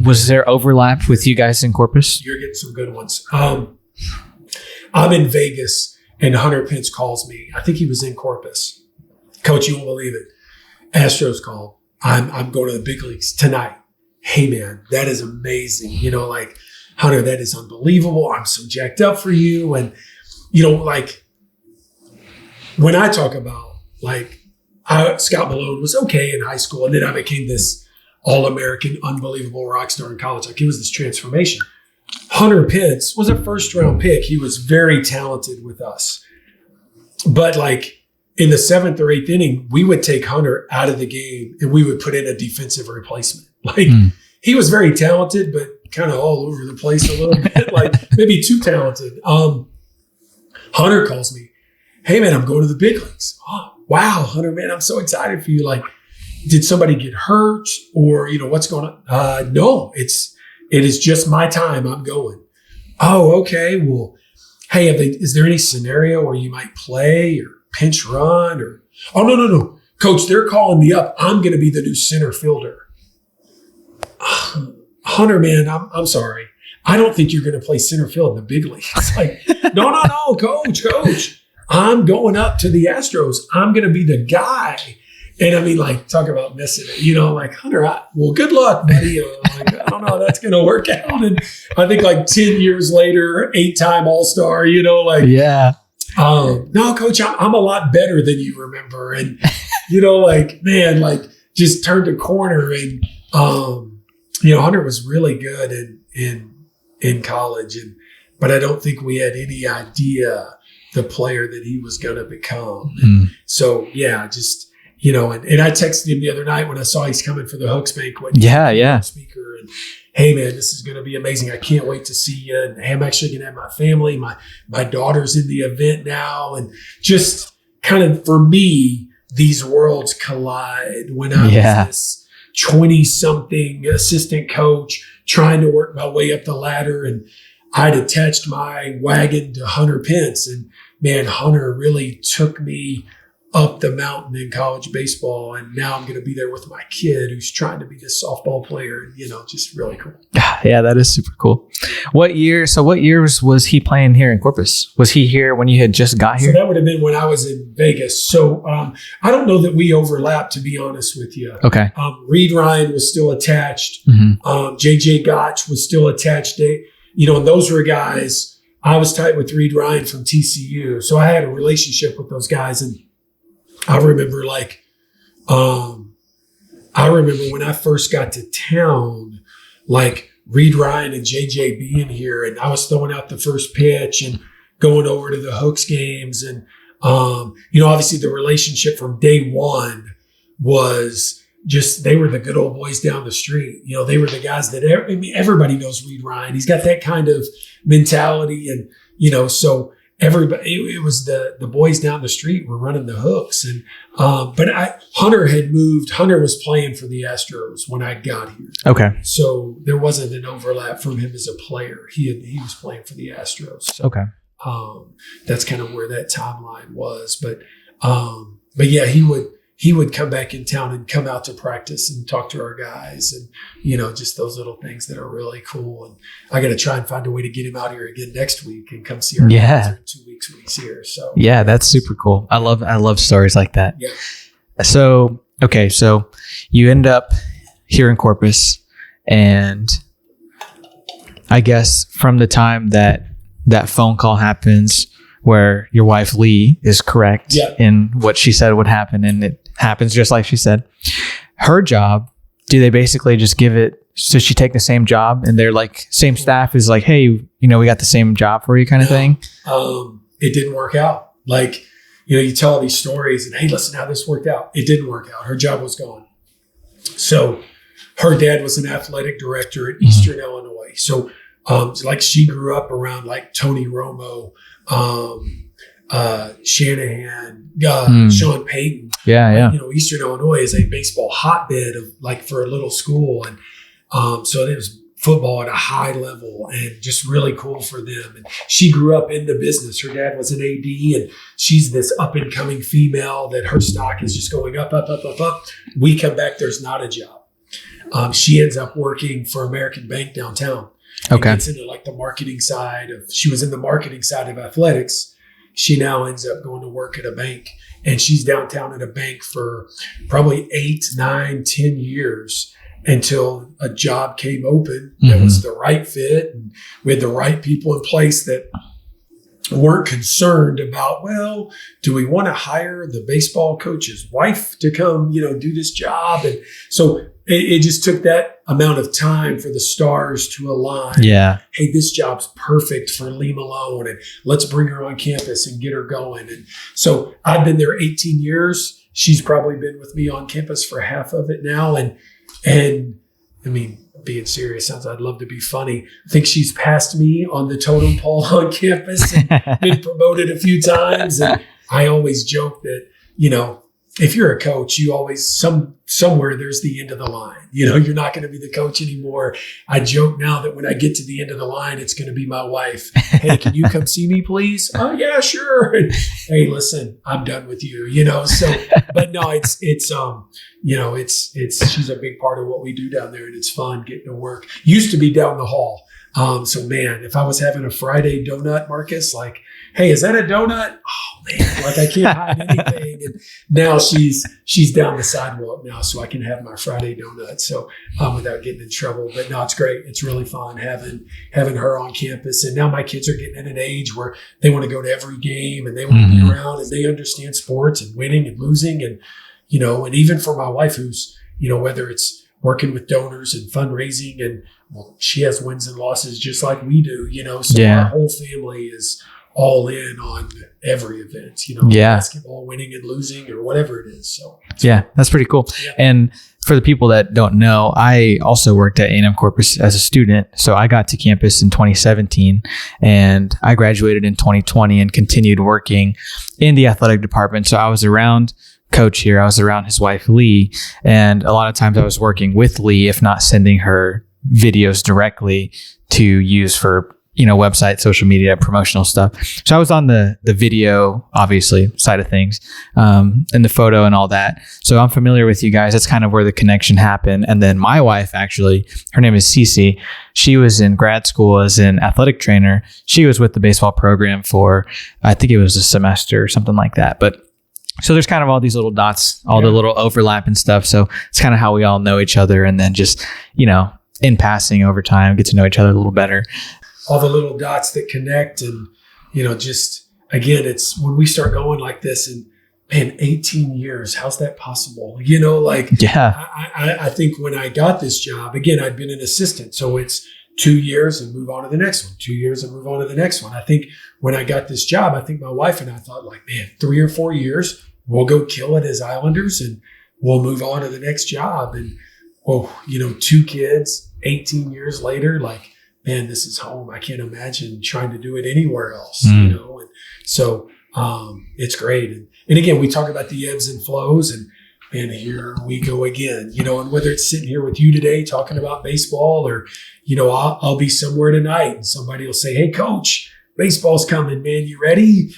Was there overlap with you guys in Corpus? You're getting some good ones. I'm in Vegas and Hunter Pence calls me. I think he was in Corpus. Coach, you won't believe it. Astros called. I'm going to the big leagues tonight. Hey, man, that is amazing. Hunter, that is unbelievable. I'm so jacked up for you. And, when I talk about, Scott Malone was okay in high school, and then I became this all-American, unbelievable rock star in college. It was this transformation. Hunter Pence was a first-round pick. He was very talented with us. But, in the 7th or 8th inning, we would take Hunter out of the game, and we would put in a defensive replacement. He was very talented, but kind of all over the place a little bit, maybe too talented. Hunter calls me, hey, man, I'm going to the big leagues. Oh, wow, Hunter, man, I'm so excited for you. Did somebody get hurt or, what's going on? No, it is just my time. I'm going. Oh, okay. Well, hey, is there any scenario where you might play or pinch run or, oh, no. Coach, they're calling me up. I'm going to be the new center fielder. Hunter, man, I'm sorry. I don't think you're going to play center field in the big leagues. No, coach. I'm going up to the Astros. I'm going to be the guy. And talk about missing it, Hunter, well, good luck, buddy. I don't know how that's going to work out. And I think 10 years later, 8-time All-Star, yeah. No, coach, I'm a lot better than you remember. And, just turned a corner and, Hunter was really good in college, but I don't think we had any idea the player that he was going to become. So yeah, just and I texted him the other night when I saw he's coming for the Hooks banquet. Yeah. Speaker and hey man, this is going to be amazing. I can't wait to see you. And I'm actually going to have my family. My daughter's in the event now, and just kind of for me, these worlds collide when I was this 20-something assistant coach trying to work my way up the ladder, and I'd attached my wagon to Hunter Pence, and man, Hunter really took me up the mountain in college baseball, and now I'm going to be there with my kid who's trying to be this softball player. Just really cool. Yeah, that is super cool. What years was he playing here in Corpus? Was he here when you had just got here? So that would have been when I was in Vegas. So I don't know that we overlapped, to be honest with you. Okay. Reed Ryan was still attached. Mm-hmm. JJ Gotch was still attached. And those were guys. I was tight with Reed Ryan from TCU. So I had a relationship with those guys. And I remember when I first got to town, Reed Ryan and JJ being here, and I was throwing out the first pitch and going over to the Hooks games. And, obviously the relationship from day one was just, they were the good old boys down the street. They were the guys that everybody knows Reed Ryan. He's got that kind of mentality. And, so everybody, it was the boys down the street were running the Hooks. And, Hunter had moved. Hunter was playing for the Astros when I got here. Okay. So there wasn't an overlap from him as a player. He was playing for the Astros. So, okay. That's kind of where that timeline was. But yeah, he would come back in town and come out to practice and talk to our guys, and just those little things that are really cool. And I got to try and find a way to get him out here again next week and come see our guys in 2 weeks when he's here. So yeah, that's super cool. I love stories like that. Yeah. So you end up here in Corpus, and I guess from the time that phone call happens where your wife Lee is correct in what she said would happen, and it happens just like she said, her job, do they basically just give it, does she take the same job and they're same staff is hey, we got the same job for you kind of thing? It didn't work out. You tell all these stories and hey, listen how this worked out. It didn't work out. Her job was gone. So her dad was an athletic director at Eastern Illinois. So she grew up around Tony Romo, Shanahan, Sean Payton. Yeah. Eastern Illinois is a baseball hotbed of like for a little school. And so it was football at a high level and just really cool for them. And she grew up in the business. Her dad was an AD, and she's this up and coming female that her stock is just going up. We come back, there's not a job. She ends up working for American Bank downtown. Okay. Gets into like the marketing side she was in the marketing side of athletics. She now ends up going to work at a bank, and she's downtown at a bank for probably 8, 9, 10 years until a job came open that was the right fit. And we had the right people in place that weren't concerned about, well, do we want to hire the baseball coach's wife to come, do this job? And so it just took that amount of time for the stars to align. Yeah. Hey, this job's perfect for Lee Malone, and let's bring her on campus and get her going. And so I've been there 18 years. She's probably been with me on campus for half of it now. And I mean, being serious sounds, I'd love to be funny. I think she's passed me on the totem pole on campus and been promoted a few times. And I always joke that, if you're a coach, you always somewhere there's the end of the line. You're not going to be the coach anymore. I joke now that when I get to the end of the line, it's going to be my wife. Hey, can you come see me, please? Oh yeah, sure. And, hey, listen, I'm done with you. So, but no, it's she's a big part of what we do down there, and it's fun getting to work. Used to be down the hall. So man, if I was having a Friday donut, Marcus, like, hey, is that a donut? Oh man, like I can't hide anything. And now she's down the sidewalk now, so I can have my Friday donut. So without getting in trouble. But no, it's great. It's really fun having her on campus. And now my kids are getting at an age where they want to go to every game and they want to be around, and they understand sports and winning and losing. And, and even for my wife, who's, whether it's working with donors and fundraising, and well, she has wins and losses just like we do, so our whole family is all in on every event, basketball, winning and losing or whatever it is. So yeah, that's pretty cool. Yeah. And for the people that don't know, I also worked at A&M-Corpus as a student. So I got to campus in 2017 and I graduated in 2020 and continued working in the athletic department. So I was around Coach here. I was around his wife, Lee. And a lot of times I was working with Lee, if not sending her videos directly to use for, website, social media, promotional stuff. So I was on the video, obviously, side of things, and the photo and all that. So I'm familiar with you guys. That's kind of where the connection happened. And then my wife, actually, her name is Cici. She was in grad school as an athletic trainer. She was with the baseball program for, I think it was a semester or something like that. But so there's kind of all these little dots, the little overlap and stuff. So it's kind of how we all know each other. And then just, in passing over time, get to know each other a little better. All the little dots that connect. And, just, again, it's when we start going like this and, man, 18 years, how's that possible? I think when I got this job, again, I'd been an assistant. So it's 2 years and move on to the next one, 2 years and move on to the next one. I think when I got this job, I think my wife and I thought like, man, 3 or 4 years, we'll go kill it as Islanders and we'll move on to the next job. And, 2 kids, 18 years later, like, man, this is home. I can't imagine trying to do it anywhere else, And so it's great. And again, we talk about the ebbs and flows, and here we go again, and whether it's sitting here with you today talking about baseball or, I'll be somewhere tonight and somebody will say, hey, coach, baseball's coming, man. You ready?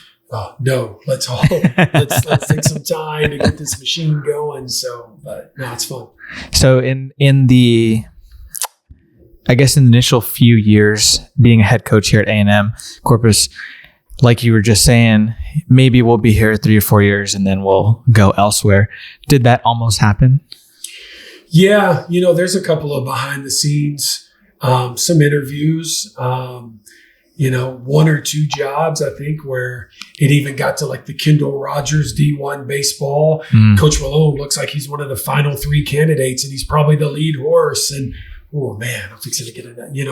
No, let's take some time to get this machine going. So, but no, it's fun. So in the initial few years being a head coach here at A&M-Corpus, like you were just saying, maybe we'll be here 3 or 4 years and then we'll go elsewhere. Did that almost happen? Yeah. There's a couple of behind the scenes, some interviews, 1 or 2 jobs, I think, where it even got to like the Kendall Rogers D1 baseball. Coach Malone looks like he's one of the final 3 candidates and he's probably the lead horse. And oh man, I'm fixing to get in that, you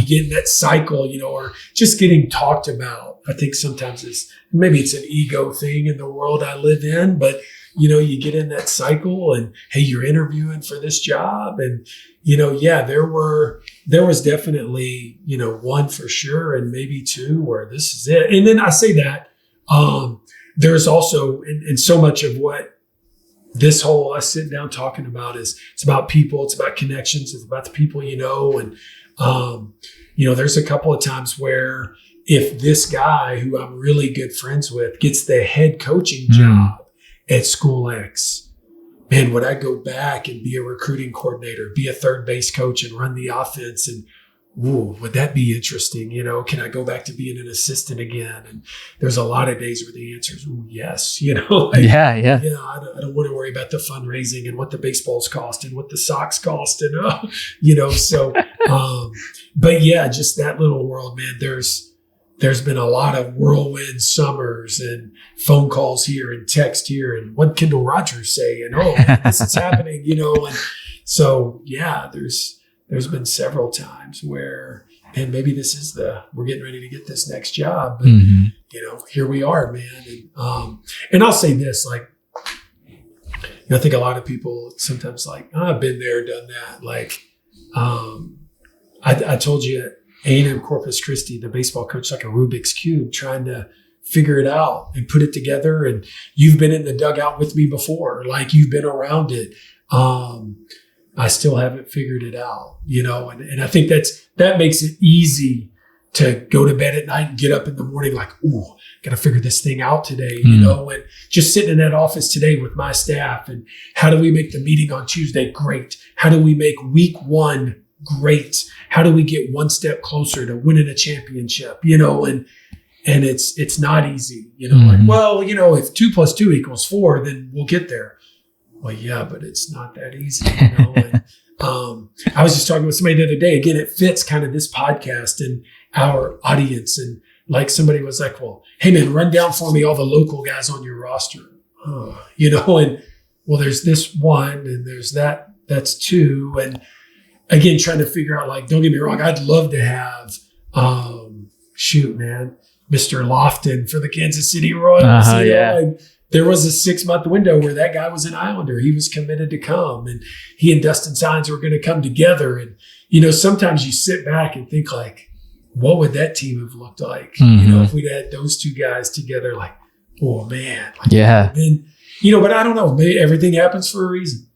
get in that cycle, or just getting talked about. I think sometimes maybe it's an ego thing in the world I live in, but you get in that cycle and hey, you're interviewing for this job. And, there was definitely, 1 for sure. And maybe 2 where this is it. And then I say that, There's also, and so much of what this whole us sitting down talking about is it's about people, it's about connections, it's about the people you know. And, there's a couple of times where if this guy who I'm really good friends with gets the head coaching job at School X, man, would I go back and be a recruiting coordinator, be a third base coach and run the offense? And would that be interesting? Can I go back to being an assistant again? And there's a lot of days where the answer is yes. I don't want to worry about the fundraising and what the baseballs cost and what the socks cost, and but yeah, just that little world, man. There's been a lot of whirlwind summers and phone calls here and text here and what Kendall Rogers say and this is happening, and so yeah, there's been several times where, man, maybe this is we're getting ready to get this next job. But, here we are, man. And I'll say this, like, I think a lot of people sometimes I've been there, done that. Like, I told you at A&M-Corpus Christi, the baseball coach, like a Rubik's Cube, trying to figure it out and put it together. And you've been in the dugout with me before, like you've been around it. I still haven't figured it out, and I think that makes it easy to go to bed at night and get up in the morning like, ooh, got to figure this thing out today, and just sitting in that office today with my staff. And how do we make the meeting on Tuesday great? How do we make week 1 great? How do we get one step closer to winning a championship, and it's not easy, if 2 + 2 = 4, then we'll get there. Well, yeah, but it's not that easy, And, I was just talking with somebody the other day. Again, it fits kind of this podcast and our audience. And like somebody was like, well, hey, man, run down for me all the local guys on your roster. And well, there's this one and there's that's 2. And again, trying to figure out, like, don't get me wrong, I'd love to have, Mr. Lofton for the Kansas City Royals. There was a 6-month window where that guy was an Islander. He was committed to come, and he and Dustin Signs were going to come together. And, sometimes you sit back and think, like, what would that team have looked like? If we'd had those 2 guys together, like, oh man. And, but I don't know. Maybe everything happens for a reason.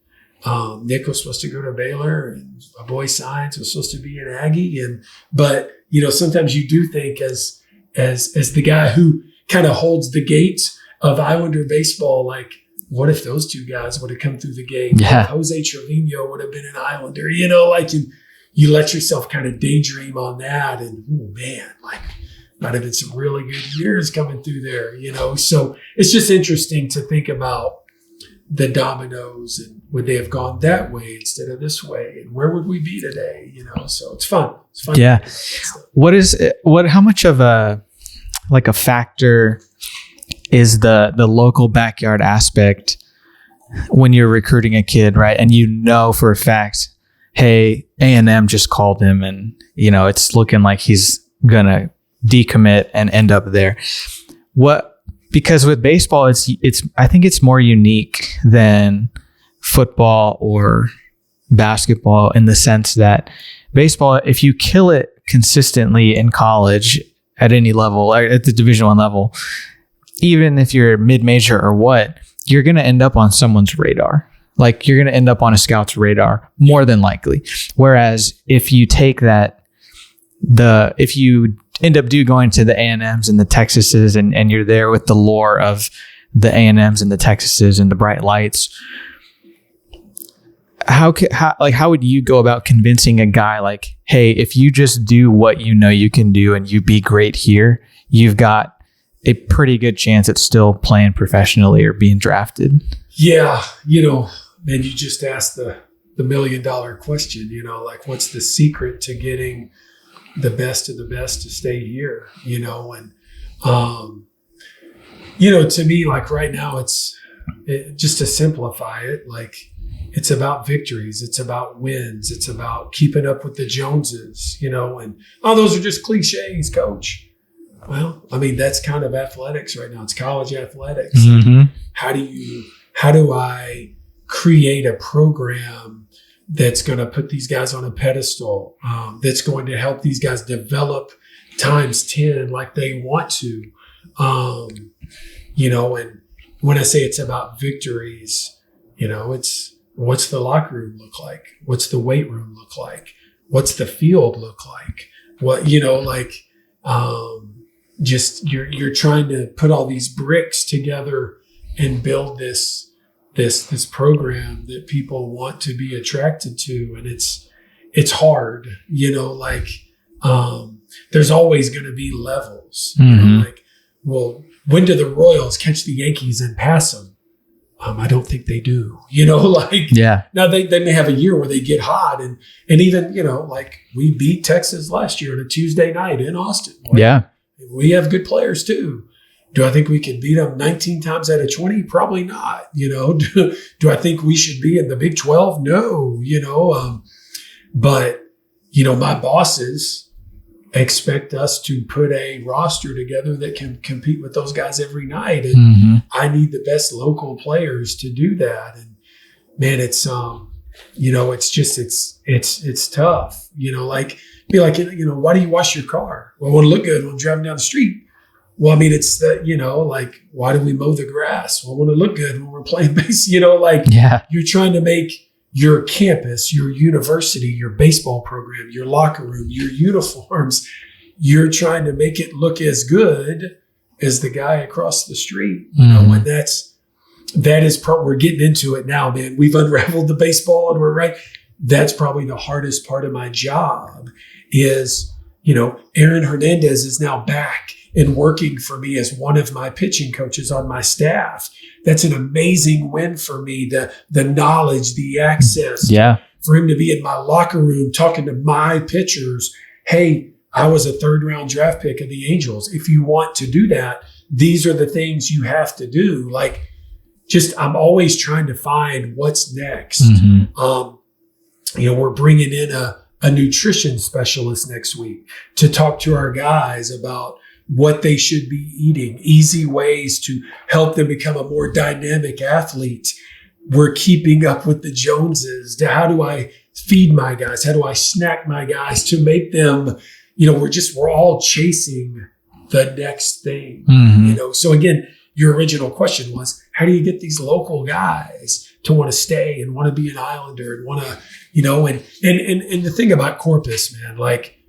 Nick was supposed to go to Baylor, and my boy Signs was supposed to be an Aggie. But sometimes you do think as the guy who kind of holds the gate of Islander baseball, like, what if those 2 guys would have come through the gate? Yeah. Jose Trevino would have been an Islander, you let yourself kind of daydream on that. And, oh man, like, might have been some really good years coming through there, So it's just interesting to think about the dominoes, and would they have gone that way instead of this way? And where would we be today? So it's fun. It's fun. Yeah. How much of a factor is the local backyard aspect when you're recruiting a kid, right? And for a fact, hey, A&M just called him, and it's looking like he's gonna decommit and end up there. Because with baseball, I think it's more unique than football or basketball in the sense that baseball, if you kill it consistently in college at any level, at the Division I level, even if you're mid-major or what, you're going to end up on someone's radar. Like, you're going to end up on a scout's radar more than likely. Whereas if you take if you end up going to the A&Ms and the Texases, and you're there with the lore of the A&Ms and the Texases and the bright lights, how would you go about convincing a guy like, hey, if you just do what you can do and you be great here, you've got a pretty good chance at still playing professionally or being drafted? Yeah. Man, you just asked the $1 million question, like, what's the secret to getting the best of the best to stay here, and, to me, like, right now just to simplify it, like, it's about victories. It's about wins. It's about keeping up with the Joneses, and those are just cliches, coach. Well, I mean, that's kind of athletics right now. It's college athletics. Mm-hmm. How do I create a program that's going to put these guys on a pedestal, that's going to help these guys develop times 10 like they want to? And when I say it's about victories, it's what's the locker room look like? What's the weight room look like? What's the field look like? What, just you're trying to put all these bricks together and build this program that people want to be attracted to. And it's hard, there's always going to be levels, well, when do the Royals catch the Yankees and pass them? I don't think they do, now they may have a year where they get hot and even, we beat Texas last year on a Tuesday night in Austin. We have good players too. Do I think we can beat them 19 times out of 20? Probably not. Do I think we should be in the Big 12? No, but my bosses expect us to put a roster together that can compete with those guys every night. And I need the best local players to do that. And man, it's tough, why do you wash your car? Well, I want to look good when I'm driving down the street. Well, I mean, it's that, why do we mow the grass? Well, I want to look good when we're playing base, you're trying to make your campus, your university, your baseball program, your locker room, your uniforms, you're trying to make it look as good as the guy across the street, and that is we're getting into it now, man. We've unraveled the baseball and we're right. That's probably the hardest part of my job is, Aaron Hernandez is now back and working for me as one of my pitching coaches on my staff. That's an amazing win for me. The knowledge, the access, for him to be in my locker room talking to my pitchers. Hey, I was a 3rd round draft pick of the Angels. If you want to do that, these are the things you have to do. I'm always trying to find what's next. We're bringing in a nutrition specialist next week to talk to our guys about what they should be eating, easy ways to help them become a more dynamic athlete. We're keeping up with the Joneses. How do I feed my guys? How do I snack my guys to make them, we're all chasing the next thing, So again, your original question was, how do you get these local guys to want to stay and want to be an Islander and want to, and the thing about Corpus, man,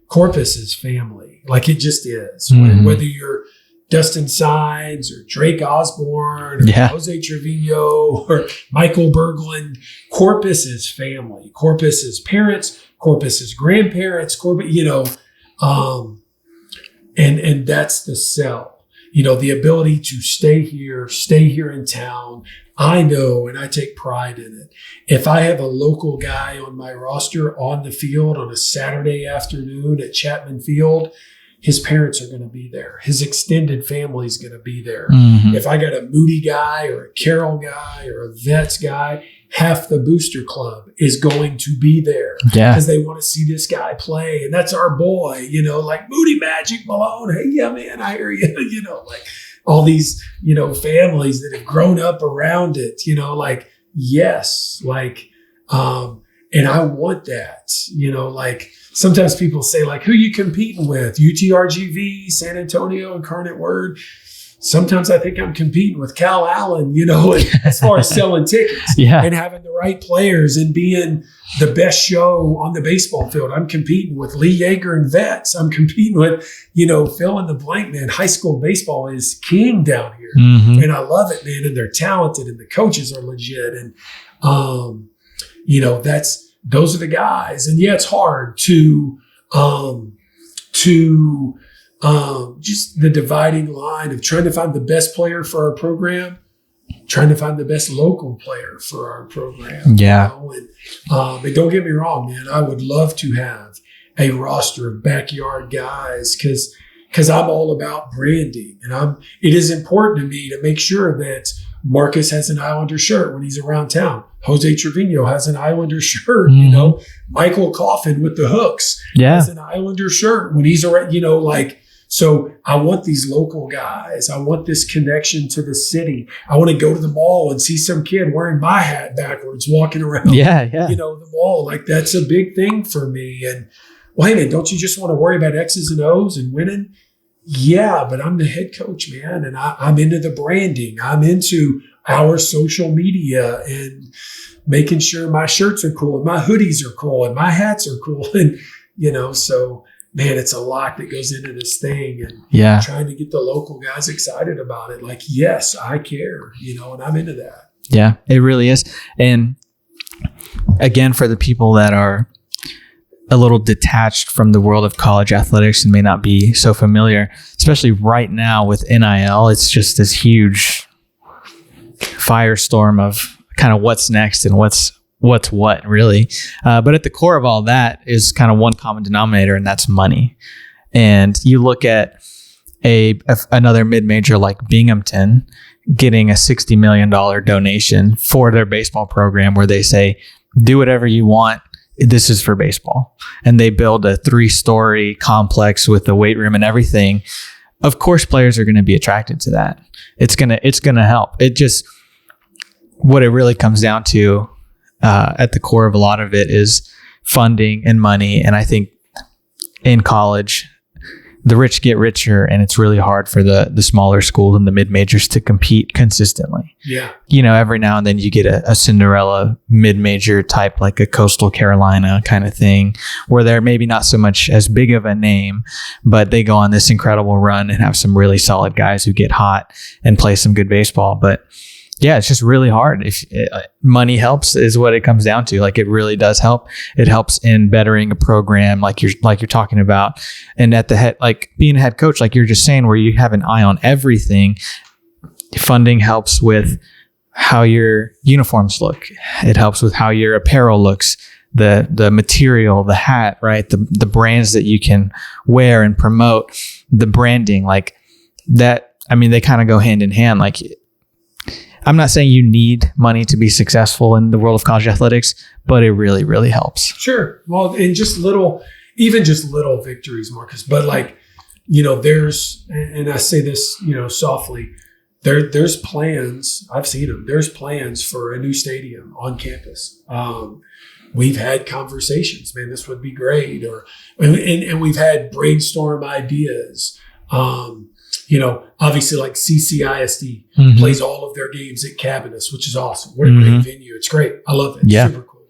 Corpus is family. It just is. Whether you're Dustin Signs or Drake Osborne or Jose Trevino or Michael Berglund, Corpus is family. Corpus is parents. Corpus is grandparents. Corpus, and that's the sell. The ability to stay here in town. I know, and I take pride in it. If I have a local guy on my roster on the field on a Saturday afternoon at Chapman Field, his parents are going to be there. His extended family is going to be there. If I got a Moody guy or a Carroll guy or a Vets guy, half the booster club is going to be there because they want to see this guy play. And that's our boy, Moody Magic Malone. Hey, yeah, man, I hear you, all these, families that have grown up around it, yes, and I want that, sometimes people say who you competing with? UT-RGV, San Antonio, Incarnate Word. Sometimes I think I'm competing with Cal Allen, as far as selling tickets and having the right players and being the best show on the baseball field. I'm competing with Lee Yeager and Vets. I'm competing with, fill in the blank, man. High school baseball is king down here. And I love it, man. And they're talented and the coaches are legit. And, those are the guys. And it's hard to just the dividing line of trying to find the best player for our program, trying to find the best local player for our program. And don't get me wrong, man, I would love to have a roster of backyard guys because I'm all about branding. And it is important to me to make sure that Marcus has an Islander shirt when he's around town. Jose Trevino has an Islander shirt, Michael Coffin with the hooks has an Islander shirt when he's around, so I want these local guys. I want this connection to the city. I want to go to the mall and see some kid wearing my hat backwards, walking around, the mall. That's a big thing for me. And, well, hey, man, don't you just want to worry about X's and O's and winning? yeah, but I'm the head coach, man. And I'm into the branding. I'm into our social media and making sure my shirts are cool and my hoodies are cool and my hats are cool. And, so man, it's a lot that goes into this thing, and trying to get the local guys excited about it. Like, yes, I care, and I'm into that. Yeah, it really is. And again, for the people that are a little detached from the world of college athletics and may not be so familiar, especially right now with NIL, it's just this huge firestorm of kind of what's next and what's what really. But at the core of all that is kind of one common denominator, and that's money. And you look at another mid-major like Binghamton getting a $60 million donation for their baseball program, where they say, do whatever you want. This is for baseball. And they build a 3-story complex with a weight room and everything. Of course, players are going to be attracted to that. It's going to help. It just, what it really comes down to at the core of a lot of it is funding and money. And I think in college, the rich get richer, and it's really hard for the smaller schools and the mid-majors to compete consistently. Yeah. Every now and then you get a Cinderella mid-major type, like a Coastal Carolina kind of thing, where they're maybe not so much as big of a name, but they go on this incredible run and have some really solid guys who get hot and play some good baseball. But yeah, it's just really hard. If money helps is what it comes down to. Like, it really does help. It helps in bettering a program, like you're talking about, and at the head, like being a head coach, like you're just saying, where you have an eye on everything. Funding helps with how your uniforms look. It helps with how your apparel looks, the material, the hat, right? The brands that you can wear and promote, the branding, like that. I mean, they kind of go hand in hand. Like, I'm not saying you need money to be successful in the world of college athletics, but it really, really helps. Sure. Well, and just little victories, Marcus. But like, there's, and I say this, softly, there's plans. I've seen them. There's plans for a new stadium on campus. We've had conversations, man, this would be great. And we've had brainstorm ideas. Obviously like CCISD plays all of their games at Cabinets, which is awesome. What a great venue. It's great. I love it. Yeah. Super cool.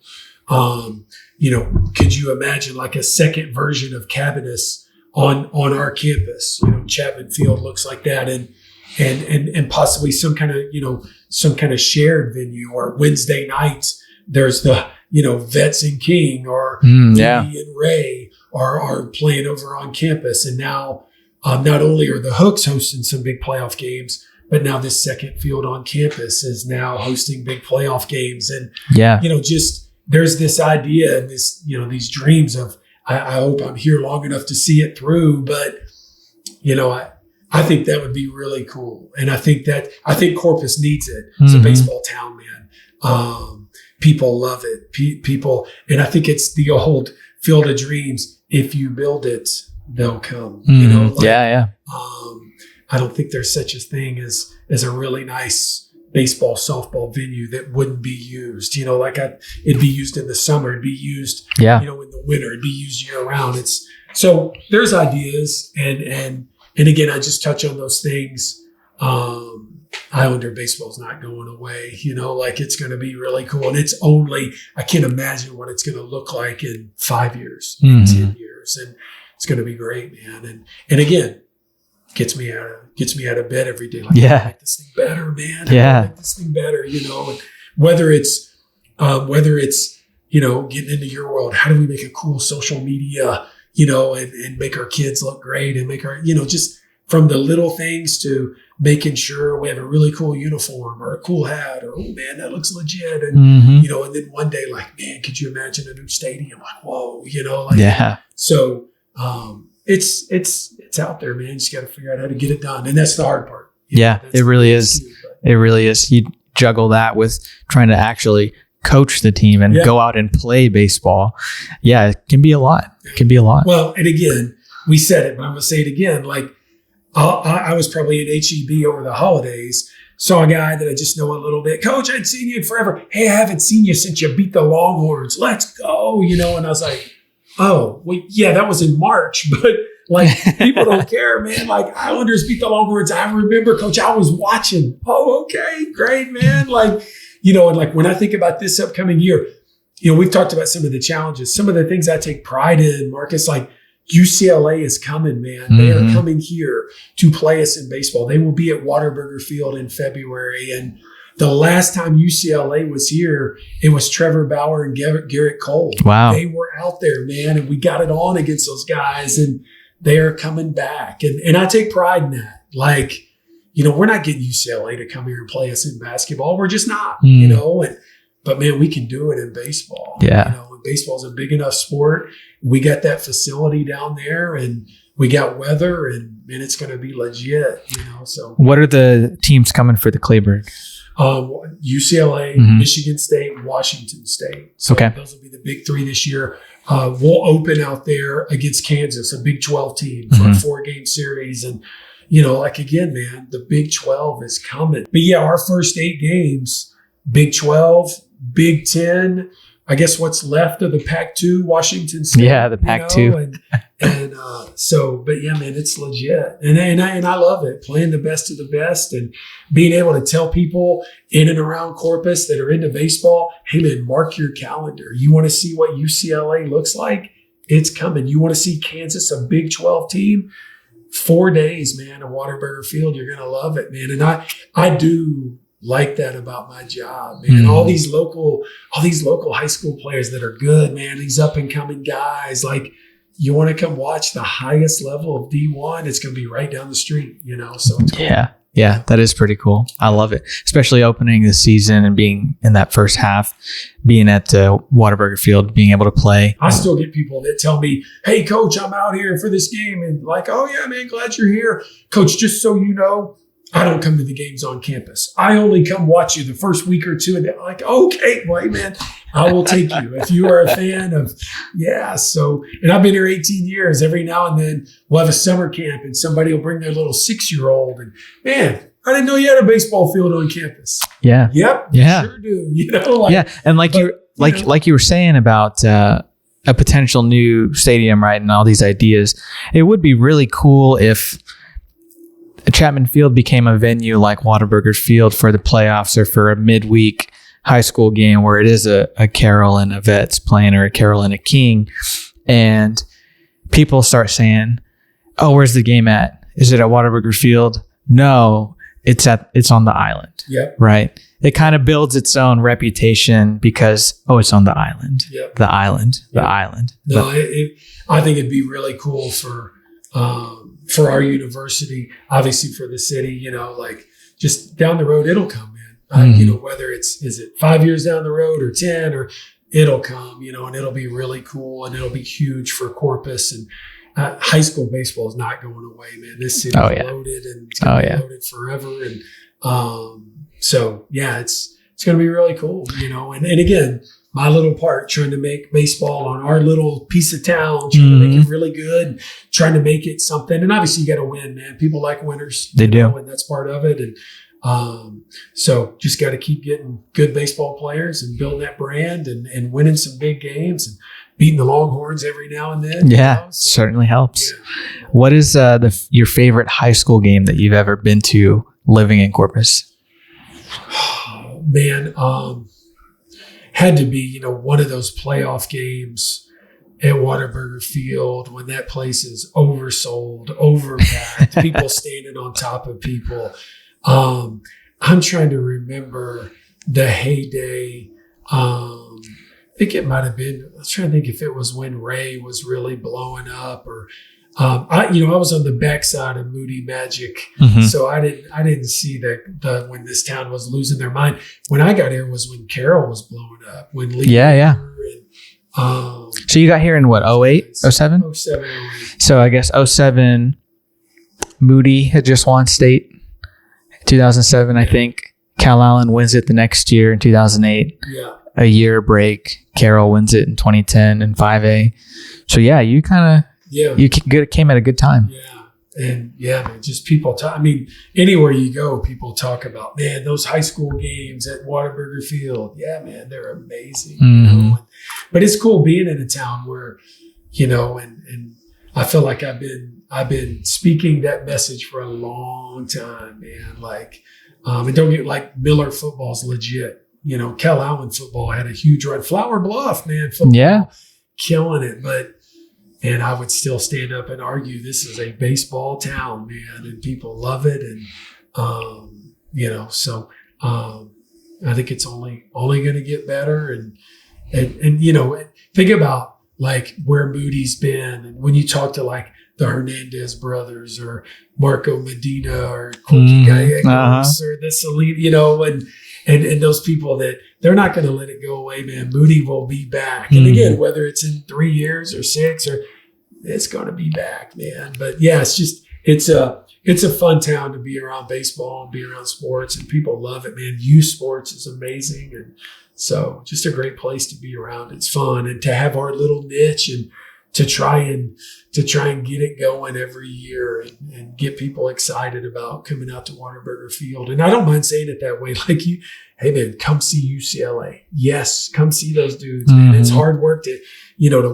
Could you imagine like a second version of Cabinets on our campus? Chapman Field looks like that, and possibly some kind of shared venue, or Wednesday nights there's the Vets and King, or Lee and Ray are playing over on campus. And now not only are the Hooks hosting some big playoff games, but now this second field on campus is now hosting big playoff games. And, just there's this idea and this, these dreams of, I hope I'm here long enough to see it through. But, I think that would be really cool. And I think Corpus needs it. It's a baseball town, man. People love it. People, and I think it's the old Field of Dreams. If you build it, they'll come. I don't think there's such a thing as a really nice baseball, softball venue that wouldn't be used. It'd be used in the summer. It'd be used, in the winter. It'd be used year round. So there's ideas, and again, I just touch on those things. Islander baseball is not going away. It's going to be really cool, and I can't imagine what it's going to look like in 5 years, 10 years, and it's going to be great, man. And again, gets me out of bed every day. Like, I make this thing better, man. I make this thing better, and whether it's getting into your world, how do we make a cool social media, and make our kids look great, and make our, just from the little things to making sure we have a really cool uniform or a cool hat, or, oh man, that looks legit. And, and then one day, like, man, could you imagine a new stadium? Like, whoa, So it's out there, man. You just got to figure out how to get it done. And that's the hard part. It really is. It really is. You juggle that with trying to actually coach the team and go out and play baseball. Yeah, it can be a lot. Well, and again, we said it, but I'm going to say it again. Like, I was probably at HEB over the holidays, saw a guy that I just know a little bit. Coach, I hadn't seen you in forever. Hey, I haven't seen you since you beat the Longhorns. Let's go, and I was like, oh, well, yeah, that was in March, but Like, people don't care, man. Like, Islanders beat the Longhorns. I remember, Coach, I was watching. Oh, okay, great, man. Like, you know, and like when I think about this upcoming year, you know, we've talked about some of the challenges, some of the things I take pride in, Marcus, like UCLA is coming, man. They are coming here to play us in baseball. They will be at Whataburger Field in February. And the last time UCLA was here, it was Trevor Bauer and Garrett Cole. Wow. They were out there, man, and we got it on against those guys, and they are coming back. And I take pride in that. Like, you know, we're not getting UCLA to come here and play us in basketball. We're just not, you know. But, man, we can do it in baseball. Yeah. You know, and baseball's a big enough sport. We got that facility down there, and we got weather, and it's going to be legit, you know. So, what are the teams coming for the Claybird? UCLA, Michigan State, Washington State. So okay. Those will be the big three this year. We'll open out there against Kansas, a Big 12 team for a 4-game series. And, you know, like, again, man, the Big 12 is coming. But, yeah, our first 8 games, Big 12, Big 10, I guess what's left of the Pac-2, Washington State. Yeah, the Pac-2. You know, but yeah, man, it's legit. And I love it, playing the best of the best and being able to tell people in and around Corpus that are into baseball, hey, man, mark your calendar. You want to see what UCLA looks like? It's coming. You want to see Kansas, a Big 12 team? 4 days, man, at Whataburger Field. You're going to love it, man. And I do like that about my job, man. All these local high school players that are good, man, these up and coming guys, like, you want to come watch the highest level of D1, it's going to be right down the street, you know? So it's cool. Yeah, that is pretty cool. I love it, especially opening the season and being in that first half, being at Whataburger Field, being able to play. I still get people that tell me, hey, Coach, I'm out here for this game. And like, oh, yeah, man, glad you're here. Coach, just so you know, I don't come to the games on campus. I only come watch you the first week or two. And they're like, okay, boy, man, I will take you. If you are a fan of, so, and I've been here 18 years. Every now and then we'll have a summer camp and somebody will bring their little 6-year-old. And, man, I didn't know you had a baseball field on campus. Yeah. Yep. Yeah. Sure do. You know, like, yeah. And like you were saying about a potential new stadium, right? And all these ideas, it would be really cool if Chapman Field became a venue like Whataburger Field for the playoffs or for a midweek high school game where it is a Carroll and a Vets playing or a Carroll and a King. And people start saying, oh, where's the game at? Is it at Whataburger Field? No, it's on the island. Yep. Right. It kind of builds its own reputation because, it's on the island. Yep. The island. No, I think it'd be really cool for our university, obviously for the city, you know, like just down the road, it'll come, man. You know, whether is it 5 years down the road or 10, or it'll come, you know, and it'll be really cool and it'll be huge for Corpus. And high school baseball is not going away, man. This city is loaded and it's going to be loaded forever. And so, yeah, it's going to be really cool, you know, and again, my little part, trying to make baseball on our little piece of town, trying to make it really good, trying to make it something. And obviously you got to win, man. People like winners. They do. And that's part of it. And so just got to keep getting good baseball players and building that brand and winning some big games and beating the Longhorns every now and then. Yeah, you know? So, certainly helps. Yeah. What is your favorite high school game that you've ever been to living in Corpus? Oh, man, had to be, you know, one of those playoff games at Whataburger Field when that place is oversold, overpacked, people standing on top of people. I'm trying to remember the heyday. I think it might have been, I was trying to think if it was when Ray was really blowing up or, I was on the backside of Moody Magic, so I didn't see the when this town was losing their mind. When I got here was when Carroll was blowing up. When Lee and, so you got here in what, 08, 07? 07, 08. So I guess 07, Moody had just won state. 2007, I think. Cal Allen wins it the next year in 2008. Yeah. A year break. Carroll wins it in 2010 in 5A. So yeah, you kind of. Yeah. You came at a good time. Yeah. And yeah, man, just people talk. I mean, anywhere you go, people talk about, man, those high school games at Whataburger Field. Yeah, man, they're amazing. You know? But it's cool being in a town where, you know, and I feel like I've been I've been speaking that message for a long time, man. Like, and don't get like Miller football's legit. You know, Cal Allen football had a huge run. Flower Bluff, man, football, killing it. And I would still stand up and argue this is a baseball town, man, and people love it. And so I think it's only going to get better. And think about like where Moody's been, and when you talk to like the Hernandez brothers or Marco Medina or Corky Gallegos or this elite, and those people that they're not going to let it go away, man. Moody will be back. And again, whether it's in 3 years or 6 it's going to be back, man. But yeah, it's a fun town to be around baseball and be around sports, and people love it, man. Youth sports is amazing. And so just a great place to be around. It's fun. And to have our little niche and to try and get it going every year and get people excited about coming out to Whataburger Field. And I don't mind saying it that way. Like hey man, come see UCLA. Yes, come see those dudes, man. It's hard work to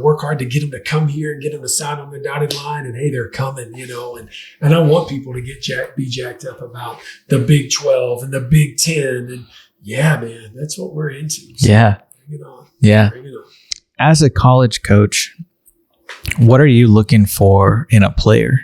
work hard to get them to come here and get them to sign on the dotted line. And hey, they're coming, and I want people to be jacked up about the Big 12 and the Big 10. And yeah, man, that's what we're into. So bring it on. Yeah. Bring it on. As a college coach, what are you looking for in a player?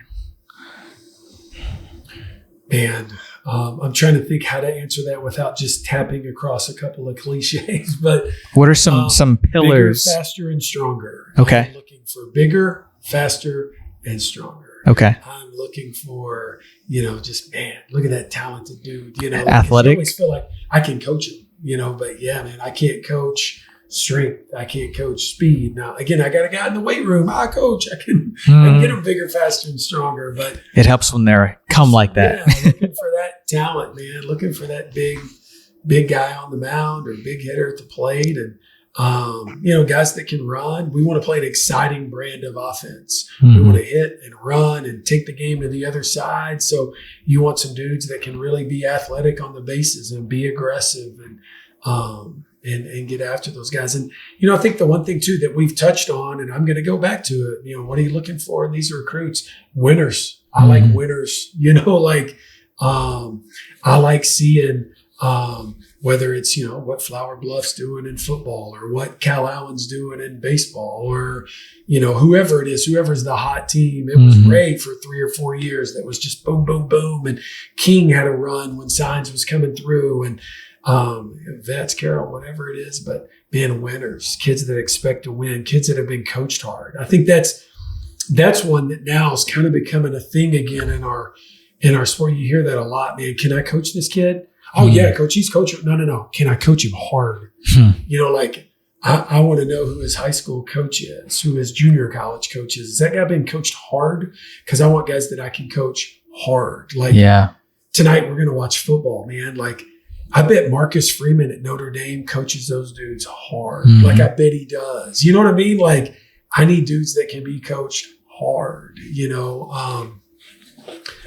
Man, I'm trying to think how to answer that without just tapping across a couple of cliches. But what are some pillars? Bigger, faster, and stronger. Okay. I'm looking for bigger, faster, and stronger. Okay. I'm looking for, just, man, look at that talented dude. Athletic. I always feel like I can coach him, but yeah, man, I can't coach strength. I can't coach speed. Now, again, I got a guy in the weight room. I coach. I can get them bigger, faster, and stronger. But it helps when they're come like that. Yeah, looking for that talent, man. Looking for that big guy on the mound or big hitter at the plate, and guys that can run. We want to play an exciting brand of offense. We want to hit and run and take the game to the other side. So you want some dudes that can really be athletic on the bases and be aggressive and get after those guys. And, I think the one thing too that we've touched on, and I'm going to go back to it, what are you looking for in these recruits? Winners. I like winners, I like seeing, whether it's, what Flower Bluff's doing in football or what Cal Allen's doing in baseball or, whoever it is, whoever's the hot team. It was Ray for 3 or 4 years that was just boom, boom, boom. And King had a run when Signs was coming through, and Vets, Carroll, whatever it is, but being winners, kids that expect to win, kids that have been coached hard. I think that's one that now is kind of becoming a thing again in our sport. You hear that a lot, man. Can I coach this kid? Oh yeah, coach, he's coaching. No. Can I coach him hard? I want to know who his high school coach is, who his junior college coach is. Has that guy been coached hard? Because I want guys that I can coach hard. Like tonight we're going to watch football, man. Like, I bet Marcus Freeman at Notre Dame coaches those dudes hard. Like, I bet he does. You know what I mean? Like, I need dudes that can be coached hard,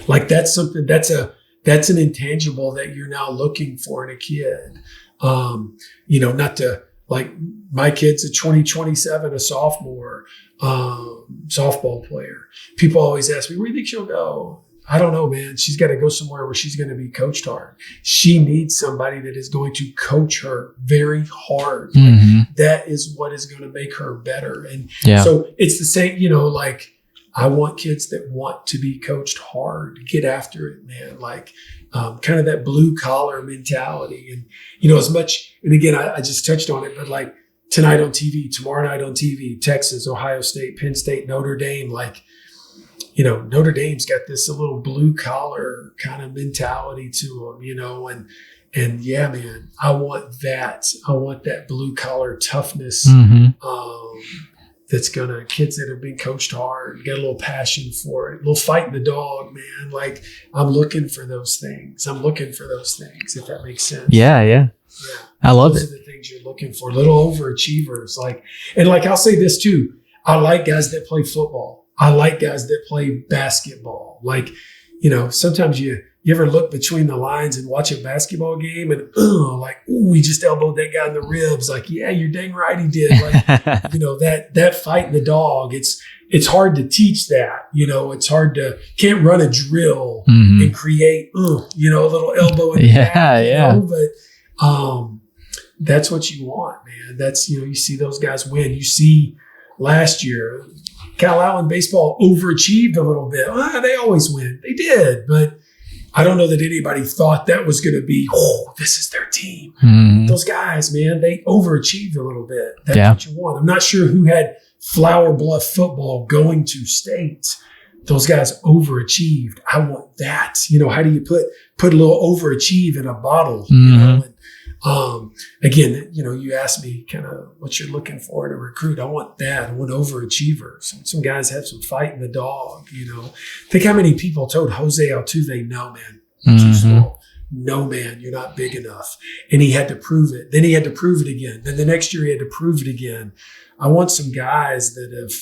like that's something that's an intangible that you're now looking for in a kid. Not to, like, my kid's a 2027, a sophomore, softball player. People always ask me, where do you think she'll go? I don't know, man. She's got to go somewhere where she's going to be coached hard. She needs somebody that is going to coach her very hard. Like, that is what is going to make her better. And so it's the same, like, I want kids that want to be coached hard, get after it, man. Like, kind of that blue collar mentality. And, as much, and again, I just touched on it, but like tonight on TV, tomorrow night on TV, Texas, Ohio State, Penn State, Notre Dame, like, Notre Dame's got this a little blue collar kind of mentality to them, and yeah, man, I want that blue collar toughness. That's kids that have been coached hard, get a little passion for it, a little fight in the dog, man. Like, I'm looking for those things. If that makes sense. Yeah. I love those it. Those are the things you're looking for. Little overachievers. I'll say this too. I like guys that play football. I like guys that play basketball. Like, sometimes you you ever look between the lines and watch a basketball game and we just elbowed that guy in the ribs? Like, yeah, you're dang right he did. Like, that fighting the dog, it's hard to teach that. It's hard can't run a drill and create, a little elbow in the back, but that's what you want, man. That's, you see those guys win. You see last year, Cal Allen baseball overachieved a little bit. They always win. They did, but I don't know that anybody thought that was going to be, this is their team. Those guys, man, they overachieved a little bit. That's what you want. I'm not sure who had Flower Bluff football going to state. Those guys overachieved. I want that. How do you put a little overachieve in a bottle? Again, you asked me kind of what you're looking for to recruit. I want that. I want overachievers. Some guys have some fight in the dog. Think how many people told Jose Altuve, no, man, you're too small. No, man, you're not big enough. And he had to prove it. Then he had to prove it again. Then the next year he had to prove it again. I want some guys that have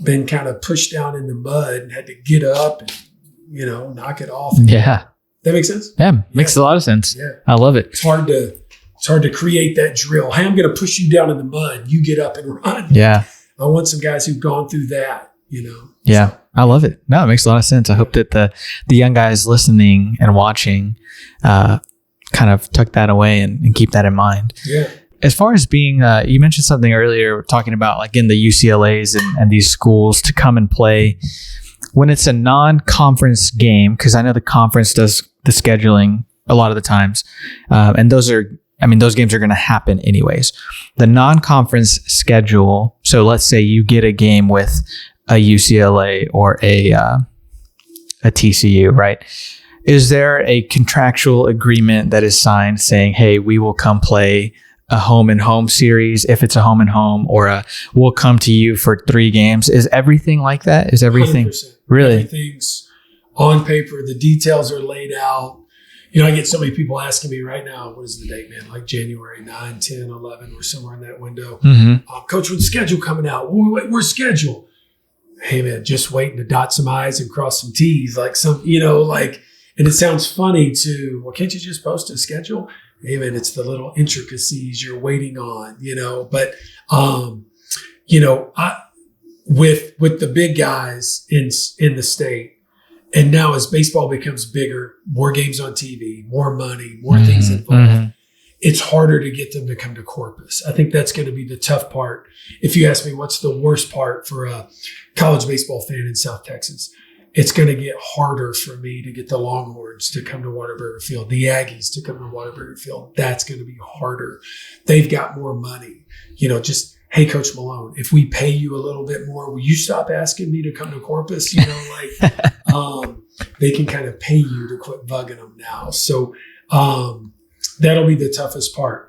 been kind of pushed down in the mud and had to get up and, knock it off. Yeah. That makes sense? Yeah, makes a lot of sense. Yeah. I love it. It's hard to create that drill. Hey, I'm going to push you down in the mud. You get up and run. Yeah. I want some guys who've gone through that, Yeah, So, I love it. No, it makes a lot of sense. I hope that the young guys listening and watching kind of tuck that away and keep that in mind. Yeah. As far as being, you mentioned something earlier, talking about like in the UCLAs and these schools to come and play when it's a non-conference game, because I know the conference does the scheduling a lot of the times. And those games are going to happen anyways. The non-conference schedule. So let's say you get a game with a UCLA or a TCU, right? Is there a contractual agreement that is signed saying, hey, we will come play a home and home series if it's a home and home, or we'll come to you for 3 games? Is everything like that? Is everything 100%. really? Everything's on paper. The details are laid out. I get so many people asking me right now, what is the date, man? Like January 9, 10, 11, we're somewhere in that window. Coach, when's the schedule coming out? We're scheduled. Hey, man, just waiting to dot some I's and cross some T's. Like and it sounds funny too. Well, can't you just post a schedule? Hey, man, it's the little intricacies you're waiting on, But, with the big guys in the state, and now as baseball becomes bigger, more games on TV, more money, more things involved, it's harder to get them to come to Corpus. I think that's going to be the tough part. If you ask me what's the worst part for a college baseball fan in South Texas, it's going to get harder for me to get the Longhorns to come to Whataburger Field, the Aggies to come to Whataburger Field. That's going to be harder. They've got more money. Just, hey, Coach Malone, if we pay you a little bit more, will you stop asking me to come to Corpus? They can kind of pay you to quit bugging them now. So that'll be the toughest part.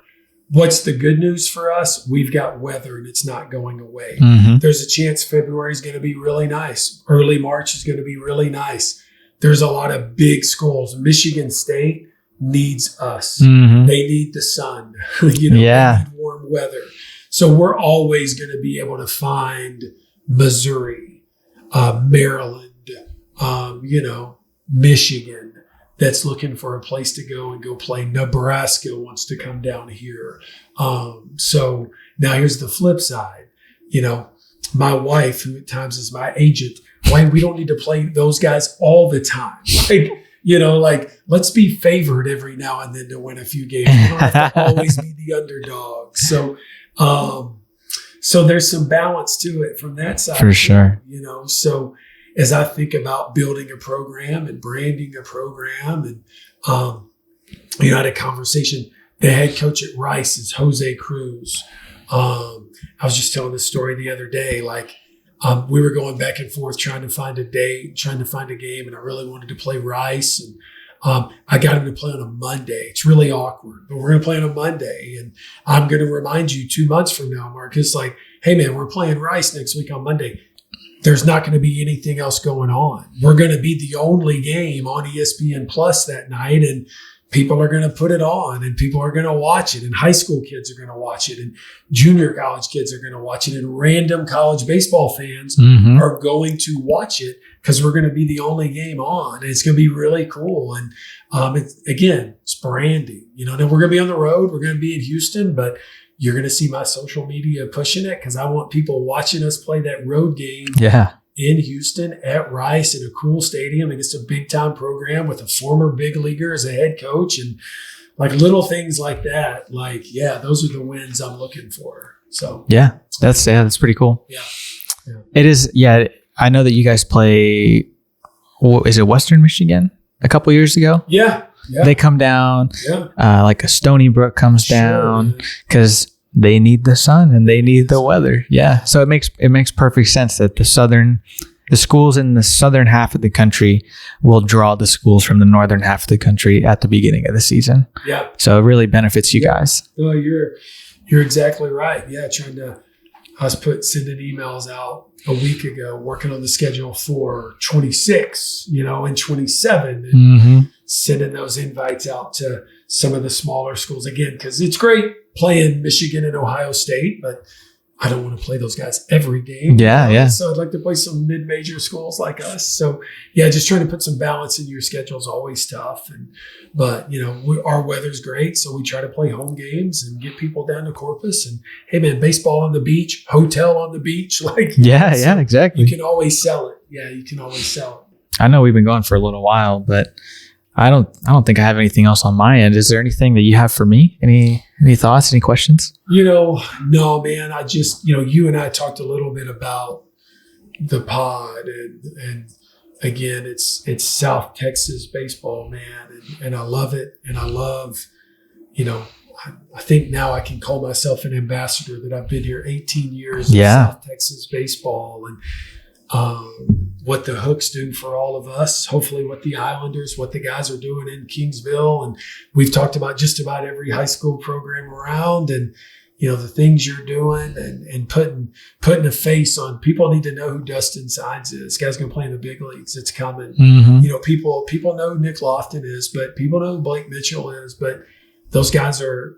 What's the good news for us? We've got weather and it's not going away. There's a chance February is going to be really nice. Early March is going to be really nice. There's a lot of big schools. Michigan State needs us. They need the sun. They need warm weather. So we're always going to be able to find Missouri, Maryland, Michigan, that's looking for a place to go and go play. Nebraska wants to come down here. So now here's the flip side. My wife, who at times is my agent, we don't need to play those guys all the time. Let's be favored every now and then to win a few games. We don't have to always be the underdog. So there's some balance to it from that side. For sure. So as I think about building a program and branding a program, and I had a conversation. The head coach at Rice is Jose Cruz. I was just telling this story the other day. We were going back and forth trying to find a date, trying to find a game, and I really wanted to play Rice. And I got him to play on a Monday. It's really awkward, but we're going to play on a Monday. And I'm going to remind you 2 months from now, Marcus, hey, man, we're playing Rice next week on Monday. There's not going to be anything else going on. We're going to be the only game on ESPN Plus that night. And people are going to put it on and people are going to watch it, and high school kids are going to watch it, and junior college kids are going to watch it, and random college baseball fans are going to watch it because we're going to be the only game on. And it's going to be really cool. And it's branding. Then we're going to be on the road. We're going to be in Houston, but you're going to see my social media pushing it because I want people watching us play that road game. Yeah. In Houston at Rice in a cool stadium against a big time program with a former big leaguer as a head coach, and like little things like that. Those are the wins I'm looking for. So that's pretty cool. Yeah. It is. Yeah. I know that you guys play, is it Western Michigan a couple years ago? Yeah. They come down, like a Stony Brook comes down because they need the sun and they need the weather. Yeah. So it makes perfect sense that the schools in the southern half of the country will draw the schools from the northern half of the country at the beginning of the season. Yeah. So it really benefits you guys. No, you're exactly right. Yeah. I was sending emails out a week ago, working on the schedule for 26, and 27, and sending those invites out to some of the smaller schools again, because it's great playing Michigan and Ohio State, but I don't want to play those guys every game. Yeah. So I'd like to play some mid-major schools like us. So just trying to put some balance in your schedule is always tough. But our weather's great, so we try to play home games and get people down to Corpus. And hey, man, baseball on the beach, hotel on the beach, exactly. You can always sell it. Yeah, you can always sell it. I know we've been going for a little while, but I don't think I have anything else on my end. Is there anything that you have for me? Any thoughts? Any questions? No, man. I just, you and I talked a little bit about the pod, and again, it's South Texas baseball, man, and I love it, and I love, I think now I can call myself an ambassador that I've been here 18 years of South Texas baseball, and what the Hooks do for all of us, hopefully what the Islanders, what the guys are doing in Kingsville. And we've talked about just about every high school program around, and, the things you're doing and putting a face on. People need to know who Dustin Signs is. This guy's going to play in the big leagues. It's coming. People know who Nick Lofton is, but people know who Blake Mitchell is, but those guys are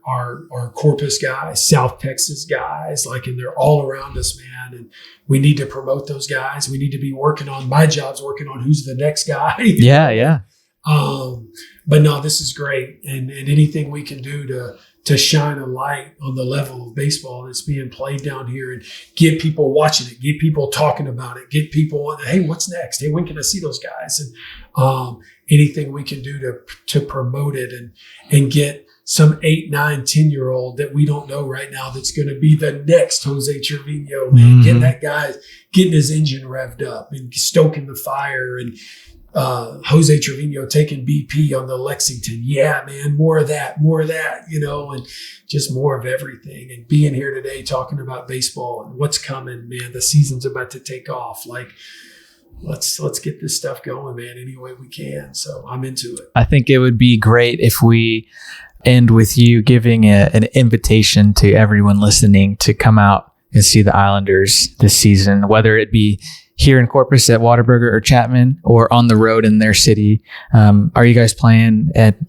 Corpus guys, South Texas guys, and they're all around us, man. And we need to promote those guys. We need to be my job's working on who's the next guy. Yeah. But no, this is great. And anything we can do to shine a light on the level of baseball that's being played down here and get people watching it, get people talking about it, get people on, hey, what's next? Hey, when can I see those guys? And anything we can do to promote it and get some 8, 9, 10-year-old that we don't know right now that's going to be the next Jose Trevino, man. Getting that guy, getting his engine revved up and stoking the fire, and Jose Trevino taking BP on the Lexington. Yeah, man, more of that, and just more of everything. And being here today talking about baseball and what's coming, man, the season's about to take off. Let's get this stuff going, man, any way we can. So I'm into it. I think it would be great if we end with you giving an invitation to everyone listening to come out and see the Islanders this season, whether it be here in Corpus at Whataburger or Chapman, or on the road in their city. Are you guys playing at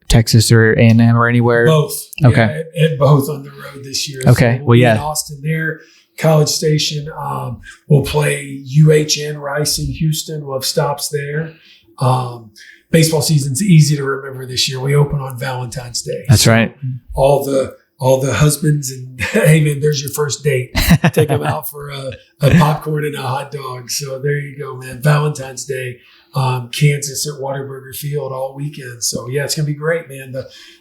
Texas or A&M or anywhere? Both. Okay. Yeah, at both on the road this year. Okay. So we'll be in Austin there, College Station. We'll play UHN Rice in Houston. We'll have stops there. Baseball season's easy to remember this year. We open on Valentine's Day. That's right. All the husbands and hey man, there's your first date. Take them out for a popcorn and a hot dog. So there you go, man. Valentine's Day, Kansas at Whataburger Field all weekend. So yeah, it's gonna be great, man.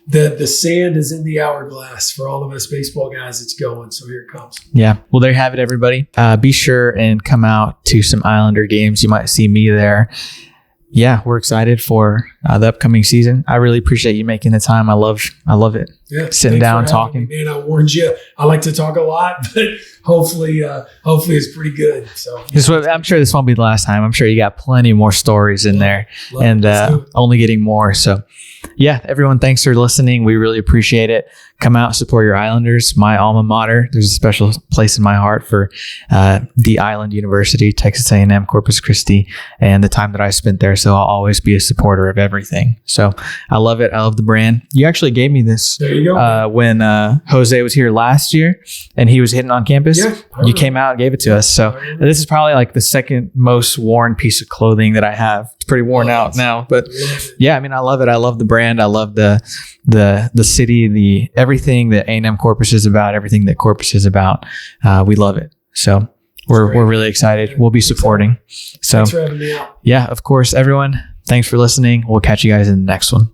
The sand is in the hourglass for all of us baseball guys. It's going. So here it comes. Yeah. Well, there you have it, everybody. Be sure and come out to some Islander games. You might see me there. Yeah, we're excited for the upcoming season. I really appreciate you making the time. I love it. Yeah, sitting down talking. Man, I warned you. I like to talk a lot, but hopefully it's pretty good. So I'm sure this won't be the last time. I'm sure you got plenty more stories in there, and only getting more. So, yeah, everyone, thanks for listening. We really appreciate it. Come out, support your Islanders, my alma mater. There's a special place in my heart for the Island University, Texas A&M-Corpus Christi, and the time that I spent there. So I'll always be a supporter of everything. So I love it. I love the brand. You actually gave me this when Jose was here last year, and he was hitting on campus. Yeah, you came out and gave it to us. So this is probably like the second most worn piece of clothing that I have. It's pretty worn out now, but yeah, I mean, I love it. I love the brand. I love the city, everything that A&M-Corpus is about, everything that Corpus is about. We love it. So we're really excited. We'll be supporting. So thanks for having me out. Yeah, of course, everyone. Thanks for listening. We'll catch you guys in the next one.